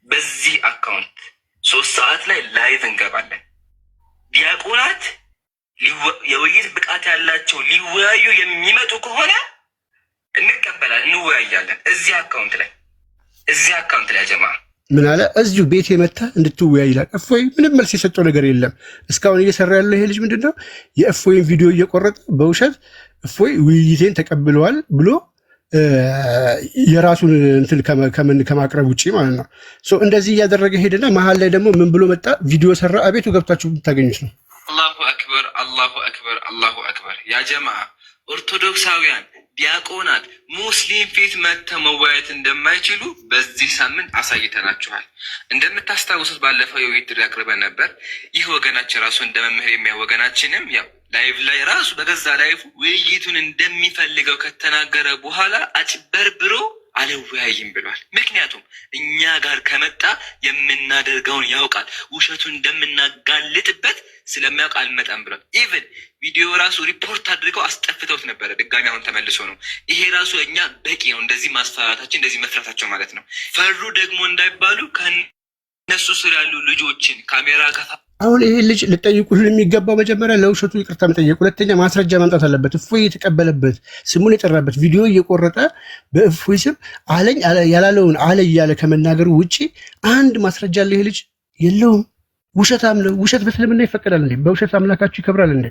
በዚህ አካውንት 3 ሰዓት ላይ ላይቭ እንገባለን። ዲያቆናት የውይይት ብቃት ያላቸው ሊወያዩ የሚመጡ ከሆነ እንቀበላለን፣ እንወያያለን። እዚህ አካውንት ላይ ጀማ ምን አለ? እዚሁ ቤት የመታ እንድትወያይ ይላል። እፎይ ምንም መልስ የሰጠው ነገር የለም። እስካሁን እየሰራ ያለው ይሄ ልጅ ምንድን ነው? የእፎይን ቪዲዮ እየቆረጠ በውሸት እፎይ ውይይቴን ተቀብለዋል ብሎ የራሱን እንትን ከማቅረብ ውጭ ማለት ነው። እንደዚህ እያደረገ ሄደና መሀል ላይ ደግሞ ምን ብሎ መጣ? ቪዲዮ ሰራ። አቤቱ ገብታችሁ ብታገኙት ነው። አላሁ አክበር፣ አላሁ አክበር፣ አላሁ አክበር። ያ ጀማዓ ኦርቶዶክሳውያን ዲያቆናት ሙስሊም ፊት መጥተው መወያየት እንደማይችሉ በዚህ ሳምንት አሳይተናችኋል። እንደምታስታውሱት ባለፈው የውይይት ጥሪ አቅርበን ነበር። ይህ ወገናችን ራሱ እንደ መምህር የሚያ ወገናችንም ያው ላይቭ ላይ ራሱ በገዛ ላይቭ ውይይቱን እንደሚፈልገው ከተናገረ በኋላ አጭበርብሮ አልወያይም ብሏል። ምክንያቱም እኛ ጋር ከመጣ የምናደርገውን ያውቃል፣ ውሸቱን እንደምናጋልጥበት ስለሚያውቅ አልመጣም ብሏል። ኢቨን ቪዲዮ ራሱ ሪፖርት አድርገው አስጠፍተውት ነበረ። ድጋሚ አሁን ተመልሶ ነው። ይሄ ራሱ እኛ በቂ ነው። እንደዚህ ማስፈራራታችን፣ እንደዚህ መፍራታቸው ማለት ነው። ፈሩ ደግሞ እንዳይባሉ ከነሱ ስር ያሉ ልጆችን ካሜራ ከፋ አሁን ይሄ ልጅ ልጠይቁልን የሚገባው መጀመሪያ ለውሸቱ ይቅርታ መጠየቅ፣ ሁለተኛ ማስረጃ ማምጣት አለበት። እፎይ የተቀበለበት ስሙን የጠራበት ቪዲዮ እየቆረጠ በእፎይ ስም አለኝ ያላለውን አለ እያለ ከመናገሩ ውጪ አንድ ማስረጃ አለ ይሄ ልጅ የለውም። ውሸታም ነው። ውሸት በእስልምና ይፈቀዳል እንዴ? በውሸት አምላካችሁ ይከብራል እንዴ?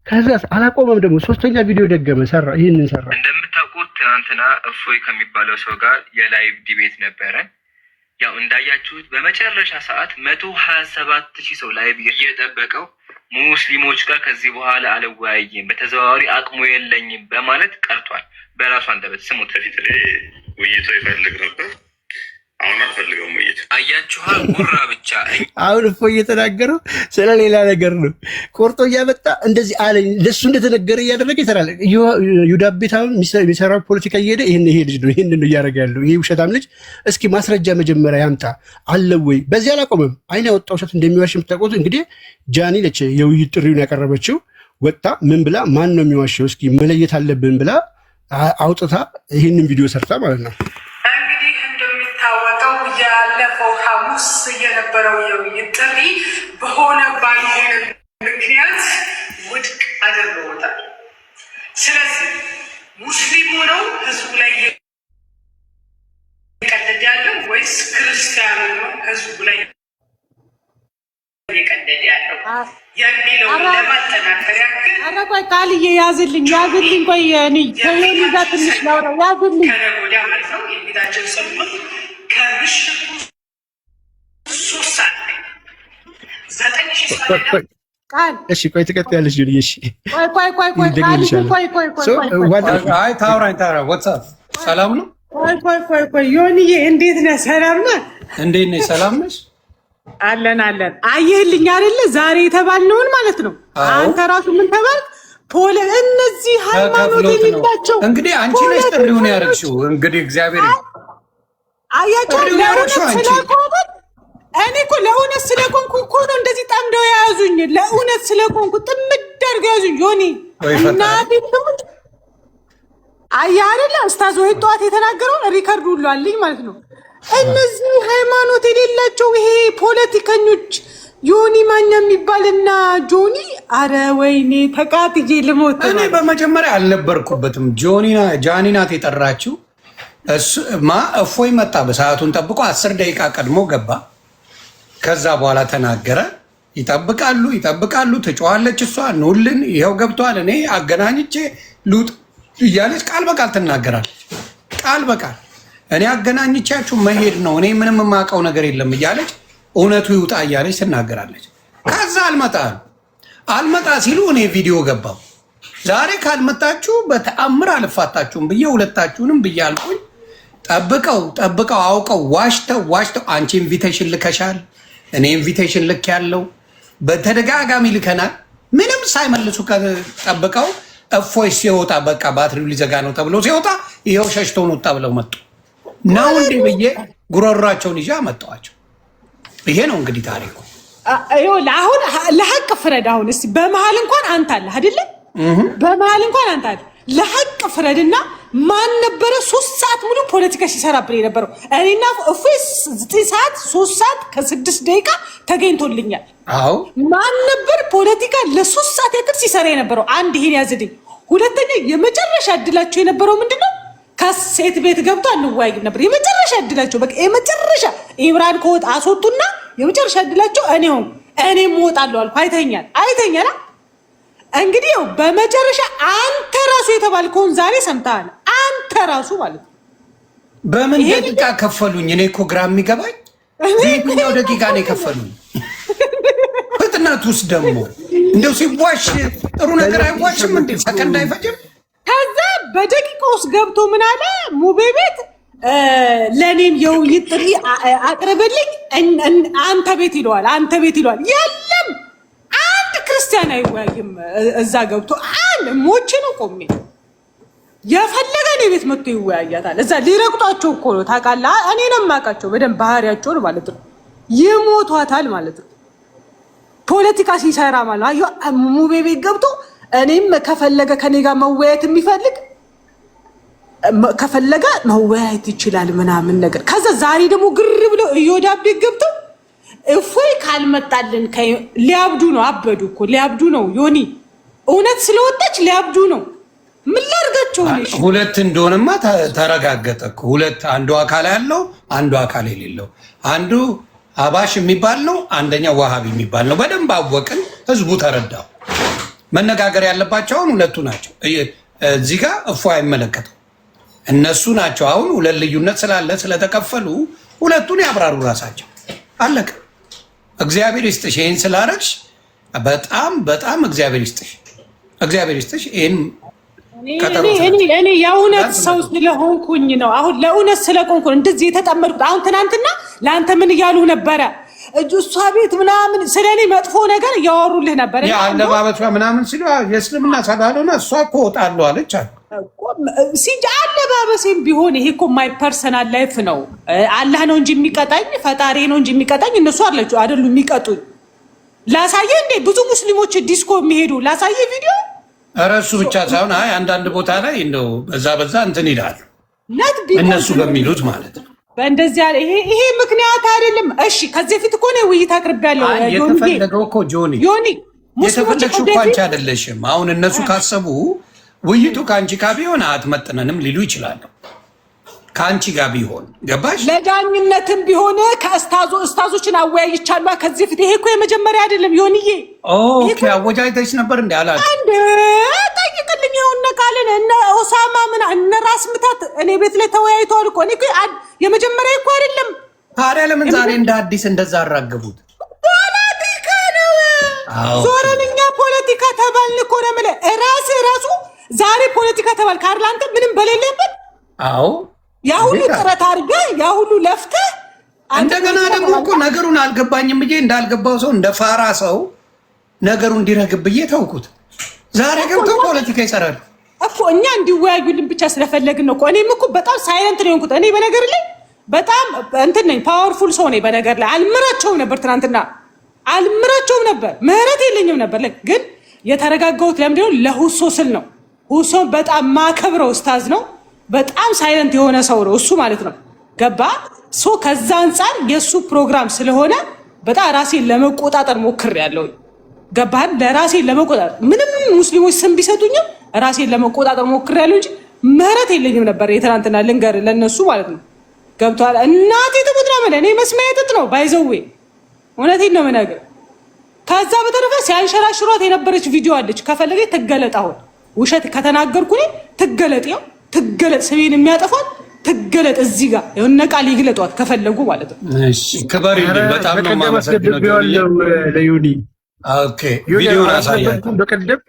ከዛስ አላቆመም። ደግሞ ሶስተኛ ቪዲዮ ደገመ፣ ሰራ። ይህንን ሰራ። እንደምታውቁት ትናንትና እፎይ ከሚባለው ሰው ጋር የላይቭ ዲቤት ነበረ። ያው እንዳያችሁት በመጨረሻ ሰዓት 127,000 ሰው ላይቭ እየጠበቀው ሙስሊሞች ጋር ከዚህ በኋላ አልወያይም፣ በተዘዋዋሪ አቅሙ የለኝም በማለት ቀርቷል። በራሱ አንደበት ስሙት። በፊት ውይይቱ ይፈልግ ነበር፣ አሁን አልፈልገውም ውይይት። አያችኋል? ጉራ ብቻ። አሁን እፎይ እየተናገረው ስለ ሌላ ነገር ነው። ቆርጦ እያመጣ እንደዚህ አለኝ ለሱ እንደተነገረ እያደረገ ይሰራል። ዩዳቤታውን የሚሰራው ፖለቲካ እየሄደ ይሄ ልጅ ነው ይሄን ነው እያደረገ ያለው ይሄ ውሸታም ልጅ። እስኪ ማስረጃ መጀመሪያ ያምጣ አለ ወይ? በዚህ አላቆመም። አይን ያወጣ ውሸት እንደሚዋሽ የምታውቁት እንግዲህ ጃኒ ነች የውይይት ጥሪውን ያቀረበችው። ወጣ ምን ብላ ማን ነው የሚዋሸው እስኪ መለየት አለብን ብላ አውጥታ ይህንን ቪዲዮ ሰርታ ማለት ነው። ያለፈው ሐሙስ የነበረው የውይይት ጥሪ በሆነ ባልሆነ ምክንያት ውድቅ አድርገውታል። ስለዚህ ሙስሊሙ ነው ህዝቡ ላይ እየቀለደ ያለው ወይስ ክርስቲያኑ ነው ህዝቡ ላይ እየቀለደ ያለው የሚለውን ለማጠናከር ያክል ኧረ ቆይ ቃልዬ ያዝልኝ ቆይ እኔ ከዮኒ ጋር ትንሽ ላውራ ያዝልኝ። ከነገ ወዲያ ማለት ነው የፊታችን ሰሞን ከምሽቱ 3 ሰዓት 9 ሰዓት እሺ ቆይ ትቀጥያለሽ ጆኒ። እሺ አይ ታውራኝ ዋትስአፕ ሰላም ነው። ቆይ ዮኒዬ እንዴት ነህ? ሰላም ነህ? እንዴት ነሽ? ሰላም ነሽ? አለን። አየህልኝ አይደለ ዛሬ የተባልነውን ማለት ነው። አንተ ራሱ ምን ተባልክ? እነዚህ ሃይማኖት የሌላቸው እንግዲህ አንቺ ነሽ ጥሪውን ያደረግሽው። እንግዲህ እግዚአብሔር አያቸው ለእውነት ስለቆምኩ እኔ እኮ ለእውነት ስለቆምኩ እኮ ነው እንደዚህ ጠምደው የያዙኝ። ለእውነት ስለቆምኩ ጥምድ አድርገው ያዙኝ። ዮኒ እናቴ ትሙት አያ አይደለ ኡስታዝ ወይ ጠዋት የተናገረውን ሪከርድ ሁሉ አለኝ ማለት ነው። እነዚህ ሃይማኖት የሌላቸው ይሄ ፖለቲከኞች ዮኒ ማኛ የሚባልና ጆኒ አረ ወይኔ ተቃጥዬ ልሞት። እኔ በመጀመሪያ አልነበርኩበትም። ጃኒ ናት የጠራችው። እፎይ መጣ በሰዓቱን ጠብቆ 10 ደቂቃ ቀድሞ ገባ። ከዛ በኋላ ተናገረ። ይጠብቃሉ ትጮዋለች እሷ ኑልን ይኸው ገብቷል እኔ አገናኝቼ ሉጥ እያለች ቃል በቃል ትናገራለች። ቃል በቃል እኔ አገናኝቻችሁ መሄድ ነው እኔ ምንም የማውቀው ነገር የለም እያለች እውነቱ ይውጣ እያለች ትናገራለች። ከዛ አልመጣ ሲሉ እኔ ቪዲዮ ገባው። ዛሬ ካልመጣችሁ በተአምር አልፋታችሁም ብዬ ሁለታችሁንም ብዬ አልኩኝ። ጠብቀው አውቀው ዋሽተው አንቺ ኢንቪቴሽን ልከሻል፣ እኔ ኢንቪቴሽን ልክ ያለው በተደጋጋሚ ልከናል። ምንም ሳይመልሱ ጠብቀው እፎይ ሲወጣ በቃ ባትሪው ሊዘጋ ነው ተብሎ ሲወጣ ይኸው ሸሽተውን ወጣ ብለው መጡ ነው እንዴ ብዬ ጉሮሯቸውን ይዤ አመጣኋቸው። ይሄ ነው እንግዲህ ታሪኩ። አሁን ለሀቅ ፍረድ። አሁን እስኪ በመሀል እንኳን አንተ አለህ አይደለ? በመሀል እንኳን አንተ አለህ። ለሀቅ ፍረድና ማን ነበረ 3 ሰዓት ሙሉ ፖለቲካ ሲሰራብን የነበረው? እኔና እፎይ 9 ሰዓት 3 ሰዓት ከ6 ደቂቃ ተገኝቶልኛል። አዎ ማን ነበር ፖለቲካ ለ3 ሰዓት ያክል ሲሰራ የነበረው? አንድ ይሄን ያዝልኝ። ሁለተኛ የመጨረሻ እድላቸው የነበረው ምንድነው? ከሴት ቤት ገብቶ አንወያይም ነበር። የመጨረሻ እድላቸው በቃ የመጨረሻ ኢምራን ከወጣ አስወጡና የመጨረሻ እድላቸው እኔም እወጣለሁ አልኩ። አይተኛል። እንግዲህ ያው በመጨረሻ አንተ ራሱ የተባልከውን ዛሬ ሰምተሃል። አንተ ራሱ ማለት ነው። በምን ደቂቃ ከፈሉኝ? እኔ እኮ ግራ የሚገባኝ የትኛው ደቂቃ ነው የከፈሉኝ? ፍጥነት ውስጥ ደግሞ እንደው ሲዋሽ ጥሩ ነገር አይዋሽም እንዴ? ሰከንድ አይፈጅም? ከዛ በደቂቃ ውስጥ ገብቶ ምን አለ ሙቤ ቤት ለኔም የውይይት ጥሪ አቅርብልኝ አንተ ቤት ይለዋል። አንተ ቤት ይለዋል። የለም አንድ ክርስቲያን አይወያይም እዛ ገብቶ አንድ ሞቼ ነው ቆሜ የፈለገ ነው ቤት መጥቶ ይወያያታል። እዛ ሊረቅጧቸው እኮ ነው ታውቃለህ። እኔ ነው የማውቃቸው በደንብ ባህሪያቸውን ማለት ነው። ይሞቷታል ማለት ነው። ፖለቲካ ሲሰራ ማለት ነው። አየሁ ሙቤ ቤት ገብቶ እኔም ከፈለገ ከኔ ጋር መወያየት የሚፈልግ ከፈለገ መወያየት ይችላል ምናምን ነገር። ከዛ ዛሬ ደግሞ ግር ብሎ እዮዳብ ቤት ገብተው እፎይ ካልመጣልን ሊያብዱ ነው። አበዱ እኮ ሊያብዱ ነው። ዮኒ እውነት ስለወጣች ሊያብዱ ነው። ምን ላድርጋቸው? ሁለት እንደሆነማ ተረጋገጠ እኮ። ሁለት አንዱ አካል ያለው አንዱ አካል የሌለው፣ አንዱ አባሽ የሚባል ነው፣ አንደኛው ዋሃቢ የሚባል ነው። በደንብ አወቅን፣ ህዝቡ ተረዳው። መነጋገር ያለባቸው አሁን ሁለቱ ናቸው። እዚህ ጋር እፎይ አይመለከተው፣ እነሱ ናቸው። አሁን ሁለት ልዩነት ስላለ ስለተከፈሉ ሁለቱን ያብራሩ ራሳቸው። አለቀ። እግዚአብሔር ይስጥሽ ይህን ስላረግሽ፣ በጣም በጣም እግዚአብሔር ይስጥሽ፣ እግዚአብሔር ይስጥሽ። ይህን እኔ የእውነት ሰው ስለሆንኩኝ ነው። አሁን ለእውነት ስለቆንኩ እንደዚህ የተጠመድኩት። አሁን ትናንትና ለአንተ ምን እያሉ ነበረ? እሷ ቤት ምናምን ስለ እኔ መጥፎ ነገር እያወሩልህ ነበር። አለባበሷ ምናምን ሲሉ የእስልምና ሳልሆነ እሷ እኮ እወጣለሁ አለች አለ። አለባበሴም ቢሆን ይሄ እኮ ማይ ፐርሰናል ላይፍ ነው። አላህ ነው እንጂ የሚቀጣኝ፣ ፈጣሪ ነው እንጂ የሚቀጣኝ። እነሱ አይደሉ የሚቀጡኝ። ላሳየህ እንዴ ብዙ ሙስሊሞች ዲስኮ የሚሄዱ ላሳየህ ቪዲዮ። ኧረ እሱ ብቻ ሳይሆን አይ አንዳንድ ቦታ ላይ እንደው በዛ እንትን ይላሉ እነሱ በሚሉት ማለት ነው። በእንደዚህ ያለ ይሄ ምክንያት አይደለም። እሺ ከዚህ ፊት እኮ ነው ውይይት አቅርቤያለሁ። የተፈለገው እኮ ጆኒ የተፈለግሽው እኮ አንቺ አይደለሽም። አሁን እነሱ ካሰቡ ውይይቱ ከአንቺ ጋር ቢሆን አትመጥነንም ሊሉ ይችላሉ። ከአንቺ ጋር ቢሆን ገባሽ? ለዳኝነትም ቢሆን ከእስታዞችን አወያይቻለሁ ከዚህ ፊት። ይሄ እኮ የመጀመሪያ አይደለም ዮኒዬ። ኦኬ አወጃጅተሽ ነበር እንዴ? አላ አንድ ጠይቅልኝ። የሆነ ቃልን እነ ኦሳማ ምን እነ ራስ ምታት እኔ ቤት ላይ ተወያይተዋል እኮ። እኔ እኮ የመጀመሪያ እኮ አይደለም። ታዲያ ለምን ዛሬ እንደ አዲስ እንደዛ አራገቡት? ፖለቲካ ነው። ዞረን እኛ ፖለቲካ ተባልን እኮ ነው የምልህ። ራሱ ዛሬ ፖለቲካ ተባልክ አይደል አንተ? ምንም በሌለበት። አዎ ያ ሁሉ ጥረት አድርገህ ያ ሁሉ ለፍተህ እንደገና ደግሞ እኮ ነገሩን አልገባኝም ብዬ እንዳልገባው ሰው እንደ ፋራ ሰው ነገሩ እንዲረግብ ብዬ ተውኩት። ዛሬ ገብቶ ፖለቲካ ይሰራል እኮ። እኛ እንዲወያዩልን ብቻ ስለፈለግን ነው እኮ። እኔም እኮ በጣም ሳይለንት ነው የሆንኩት። እኔ በነገር ላይ በጣም እንትን ነኝ፣ ፓወርፉል ሰው ነኝ። በነገር ላይ አልምራቸውም ነበር፣ ትናንትና አልምራቸውም ነበር፣ ምህረት የለኝም ነበር። ግን የተረጋጋሁት ለምንድን ነው? ለሁሶ ስል ነው። ሁሶን በጣም ማከብረው ኡስታዝ ነው። በጣም ሳይለንት የሆነ ሰው ነው እሱ ማለት ነው። ገባ ሶ ከዛ አንፃር የእሱ ፕሮግራም ስለሆነ በጣም ራሴን ለመቆጣጠር ሞክሬያለሁ። ገባህን? ለራሴን ለመቆጣጠር ምንም ሙስሊሞች ስም ቢሰጡኝም ራሴን ለመቆጣጠር ሞክሬያለሁ እንጂ ምህረት የለኝም ነበር። የትናንትና ልንገር ለነሱ ማለት ነው። ገብቶሃል? እናቴ ትሙት ነው የምልህ። እኔ መስሚያዬ ጥጥ ነው ባይዘዌ፣ እውነቴን ነው የምነግርህ። ከዛ በተረፈ ሲያንሸራሽሯት የነበረች ቪዲዮ አለች። ከፈለገች ትገለጥ። አሁን ውሸት ከተናገርኩ እኔ ትገለጥ፣ ያው ትገለጥ። ስሜን የሚያጠፏት ትገለጥ። እዚህ ጋር የሆነ ቃል ይግለጧት ከፈለጉ ማለት ነው። እሺ ክበር ይልኝ። በጣም ነው የማመሰግነው ለዩኒ። ኦኬ ቪዲዮ ራሳያችሁ በቀደም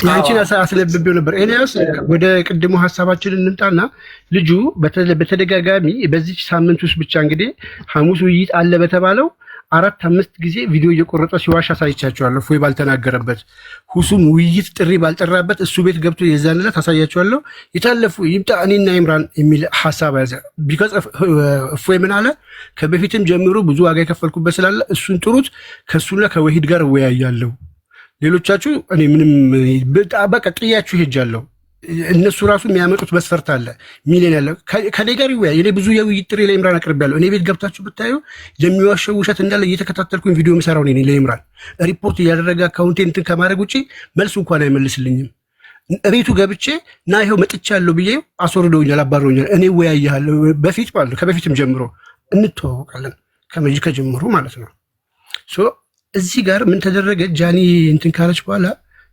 ያንቺን አስለብቤው ነበር። ኤልያስ ወደ ቅድሙ ሀሳባችን እንምጣና ልጁ በተደጋጋሚ በዚህ ሳምንት ውስጥ ብቻ እንግዲህ ሐሙስ ውይይት አለ በተባለው 4-5 ጊዜ ቪዲዮ እየቆረጠ ሲዋሽ አሳይቻቸዋለሁ። እፎይ ባልተናገረበት ሁሱም ውይይት ጥሪ ባልጠራበት እሱ ቤት ገብቶ የዛን ዕለት አሳያቸዋለሁ። የታለፉ ይምጣ እኔና ይምራን የሚል ሀሳብ ያዘ። ቢኮዝ እፎይ ምን አለ? ከበፊትም ጀምሮ ብዙ ዋጋ የከፈልኩበት ስላለ እሱን ጥሩት፣ ከእሱና ከወሂድ ጋር እወያያለሁ። ሌሎቻችሁ እኔ ምንም በቃ ጥያችሁ ሄጃለሁ። እነሱ ራሱ የሚያመጡት መስፈርት አለ ሚሊዮን ያለ ከኔ ጋር ይወያይ። እኔ ብዙ የውይይት ጥሪ ለኢምራን አቅርቤያለሁ። እኔ ቤት ገብታችሁ ብታዩ የሚዋሸው ውሸት እንዳለ እየተከታተልኩኝ ቪዲዮ የምሰራው እኔ ለኢምራን ሪፖርት እያደረገ አካውንቴ እንትን ከማድረግ ውጭ መልሱ እንኳን አይመልስልኝም። እቤቱ ገብቼ ና ይኸው መጥቻለሁ ብዬ አስወርደውኛል፣ አባረውኛል። እኔ እወያያለሁ በፊት ማለት ነው። ከበፊትም ጀምሮ እንተዋወቃለን ከጀምሮ ማለት ነው። እዚህ ጋር ምን ተደረገ? ጃኒ እንትን ካለች በኋላ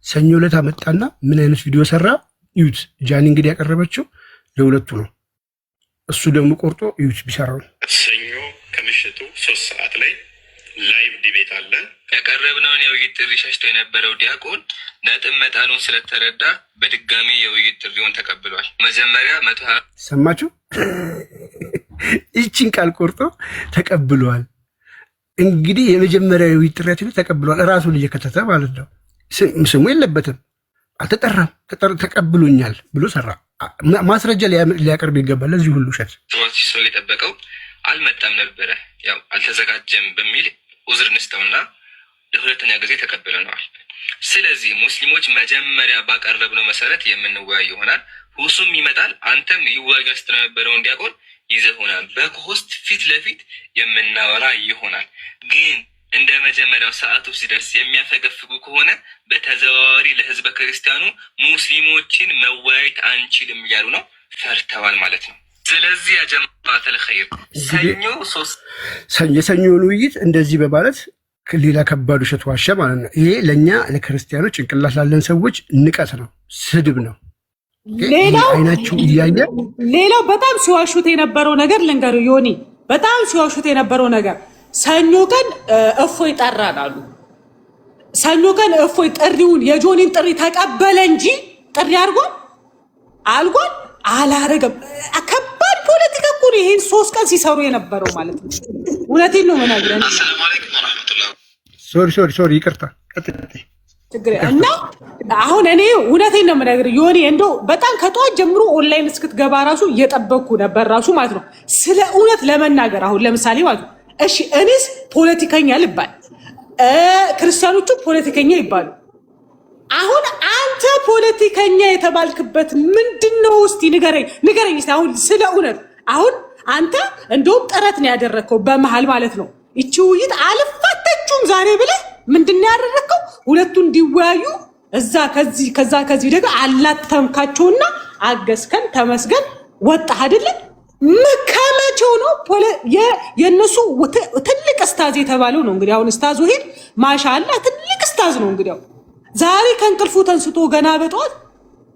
ሰኞ ዕለት አመጣና ምን አይነት ቪዲዮ ሰራ ዩት። ጃኒ እንግዲህ ያቀረበችው ለሁለቱ ነው። እሱ ደግሞ ቆርጦ ዩት ቢሰራው ሰኞ ከምሽቱ 3 ሰዓት ላይ ላይቭ ዲቤት አለን። ያቀረብነውን የውይይት ጥሪ ሸሽቶ የነበረው ዲያቆን ነጥብ መጣሉን ስለተረዳ በድጋሚ የውይይት ጥሪውን ተቀብሏል። መጀመሪያ 120 ሰማችሁ? ይህችን ቃል ቆርጦ ተቀብሏል። እንግዲህ የመጀመሪያ የውይይት ጥሪያችን ተቀብሏል። ራሱን እየከተተ ማለት ነው። ስሙ የለበትም፣ አልተጠራም፣ ተቀብሎኛል ብሎ ሰራ። ማስረጃ ሊያቀርብ ይገባል። ለዚህ ሁሉ ውሸት ሰው የጠበቀው አልመጣም ነበረ፣ ያው አልተዘጋጀም በሚል ኡዝር እንስጠውና ለሁለተኛ ጊዜ ተቀብለነዋል። ስለዚህ ሙስሊሞች መጀመሪያ ባቀረብነው መሰረት የምንወያይ ይሆናል። ሁሱም ይመጣል፣ አንተም ይወያዩ ስለነበረውን ዲያቆን ይዘህ ሆናል። በኮስት ፊት ለፊት የምናወራ ይሆናል። ግን እንደ መጀመሪያው ሰዓቱ ሲደርስ የሚያፈገፍጉ ከሆነ በተዘዋዋሪ ለህዝበ ክርስቲያኑ ሙስሊሞችን መወያየት አንችልም እያሉ ነው። ፈርተዋል ማለት ነው። ስለዚህ ያጀማዓተል ኸይር የሰኞውን ውይይት እንደዚህ በማለት ሌላ ከባድ ውሸት ዋሸ ማለት ነው። ይሄ ለእኛ ለክርስቲያኖች ጭንቅላት ላለን ሰዎች ንቀት ነው፣ ስድብ ነው። አይናችሁ እያየ ሌላው በጣም ሲዋሹት የነበረው ነገር ልንገሩ ዮኒ፣ በጣም ሲዋሹት የነበረው ነገር ሰኞ ቀን እፎይ ጠራን አሉ። ሰኞ ቀን እፎይ ጥሪውን የጆኒን ጥሪ ተቀበለ እንጂ ጥሪ አድርጓል አላረገም። ከባድ ፖለቲካ እኮ ነው ይሄን 3 ቀን ሲሰሩ የነበረው ማለት ነው። እውነቴን ነው መናገር። አሰላሙ አለይኩም ወራህመቱላህ። ሶሪ ይቅርታ። እና አሁን እኔ እውነቴን ነው መናገር ዮኒ፣ እንደው በጣም ከጧት ጀምሮ ኦንላይን እስክትገባ ራሱ እየጠበቅኩ ነበር ራሱ ማለት ነው። ስለ እውነት ለመናገር አሁን ለምሳሌ ማለት ነው እሺ እኔስ ፖለቲከኛ ልባል፣ ክርስቲያኖቹ ፖለቲከኛ ይባሉ። አሁን አንተ ፖለቲከኛ የተባልክበት ምንድነው? እስቲ ንገረኝ እስቲ አሁን ስለ እውነት። አሁን አንተ እንደውም ጥረት ነው ያደረከው በመሃል ማለት ነው። እቺ ውይይት አልፋተችም ዛሬ ብለህ ምንድነው ያደረከው? ሁለቱ እንዲወያዩ ከዚህ ደግሞ አላተምካቸውና አገዝከን፣ ተመስገን፣ ወጣህ አይደለ? ከመቼው ነው የነሱ ትልቅ ስታዝ የተባለው ነው እንግዲህ። አሁን ስታዙ ሄድ ማሻአላ ትልቅ ስታዝ ነው እንግዲህ። ዛሬ ከእንቅልፉ ተንስቶ ገና በጠዋት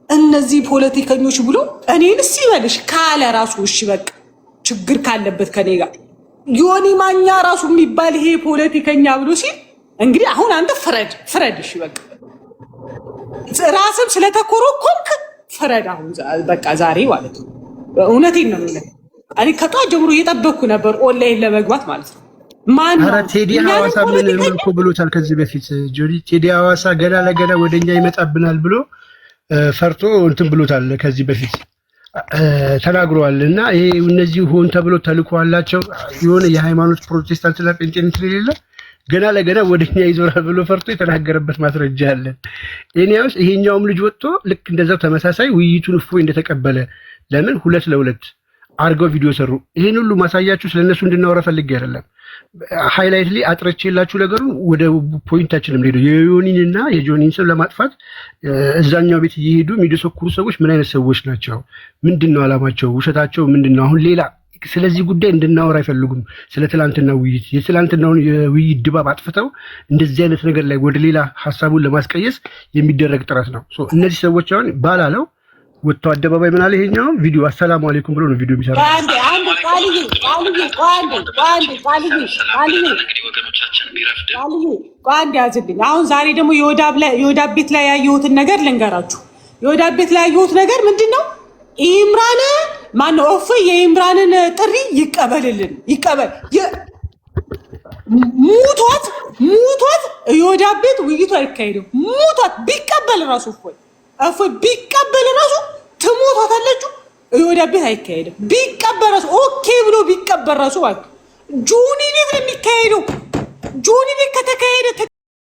እነዚህ ፖለቲከኞች ብሎ እኔንስ ይበልሽ ካለ ራሱ እሺ በቃ ችግር ካለበት ከኔ ጋር ዮኒ ማኛ ራሱ የሚባል ይሄ ፖለቲከኛ ብሎ ሲል እንግዲህ አሁን አንተ ፍረድ እሺ በቃ ራስም ስለተኮረኮምክ ፍረድ። አሁን በቃ ዛሬ ማለት ነው እውነቴን ነው ማለት እኔ ከጧት ጀምሮ እየጠበቅኩ ነበር ኦንላይን ለመግባት ማለት ነው። ኧረ ቴዲ ሐዋሳ ምን መልኩ ብሎታል ከዚህ በፊት ጆኒ። ቴዲ ሐዋሳ ገና ለገና ወደኛ ይመጣብናል ብሎ ፈርቶ እንትን ብሎታል ከዚህ በፊት ተናግሯል። እና ይሄ እነዚህ ሆን ተብሎ ተልኮ አላቸው የሆነ የሃይማኖት ፕሮቴስታንት እና ጴንጤን ስለሌለ ገና ለገና ወደኛ ይዞራል ብሎ ፈርቶ የተናገረበት ማስረጃ አለ። እኔያውስ ይሄኛውም ልጅ ወጥቶ ልክ እንደዛው ተመሳሳይ ውይይቱን እፎይ እንደተቀበለ ለምን 2 ለ2 አርገው ቪዲዮ ሰሩ። ይሄን ሁሉ ማሳያችሁ ስለነሱ እንድናወራ ፈልጌ አይደለም። ሃይላይት ላይ አጥረቼላችሁ ነገሩን ወደ ፖይንታችንም ሄዶ የዮኒንና የጆኒን ስም ለማጥፋት እዛኛው ቤት እየሄዱ የሚደሰኩሩ ሰዎች ምን አይነት ሰዎች ናቸው? ምንድነው አላማቸው? ውሸታቸው ምንድነው? አሁን ሌላ ስለዚህ ጉዳይ እንድናወራ አይፈልጉም። ስለ ትላንትና ውይይት የትላንትናውን የውይይት ድባብ አጥፍተው እንደዚህ አይነት ነገር ላይ ወደ ሌላ ሀሳቡን ለማስቀየስ የሚደረግ ጥረት ነው። እነዚህ ሰዎች አሁን ባላለው ወጥተው አደባባይ ምን አለ ይሄኛው ቪዲዮ አሰላሙ አለይኩም ብሎ ነው ቪዲዮ የሚሰራው። አሁን ዛሬ ደግሞ የወዳብ ቤት ላይ ያየሁትን ነገር ልንገራችሁ። የወዳብ ቤት ላይ ያየሁት ነገር ምንድን ነው? ኢምራን ማነው እፎይ የኢምራንን ጥሪ ይቀበል ሙቷት የወዳብ ቤት ውይይቱ አይካሄድም። ሙቷት ቢቀበል ራሱ እፎይ ቢቀበል ራሱ ትሞቷታለች። የወዳብ ቤት አይካሄድም። ቢቀበል ራሱ ኦኬ ብሎ ቢቀበል ራሱ ጆኒ ቤት ነው የሚካሄደው። ጆኒ ቤት ከተካሄደ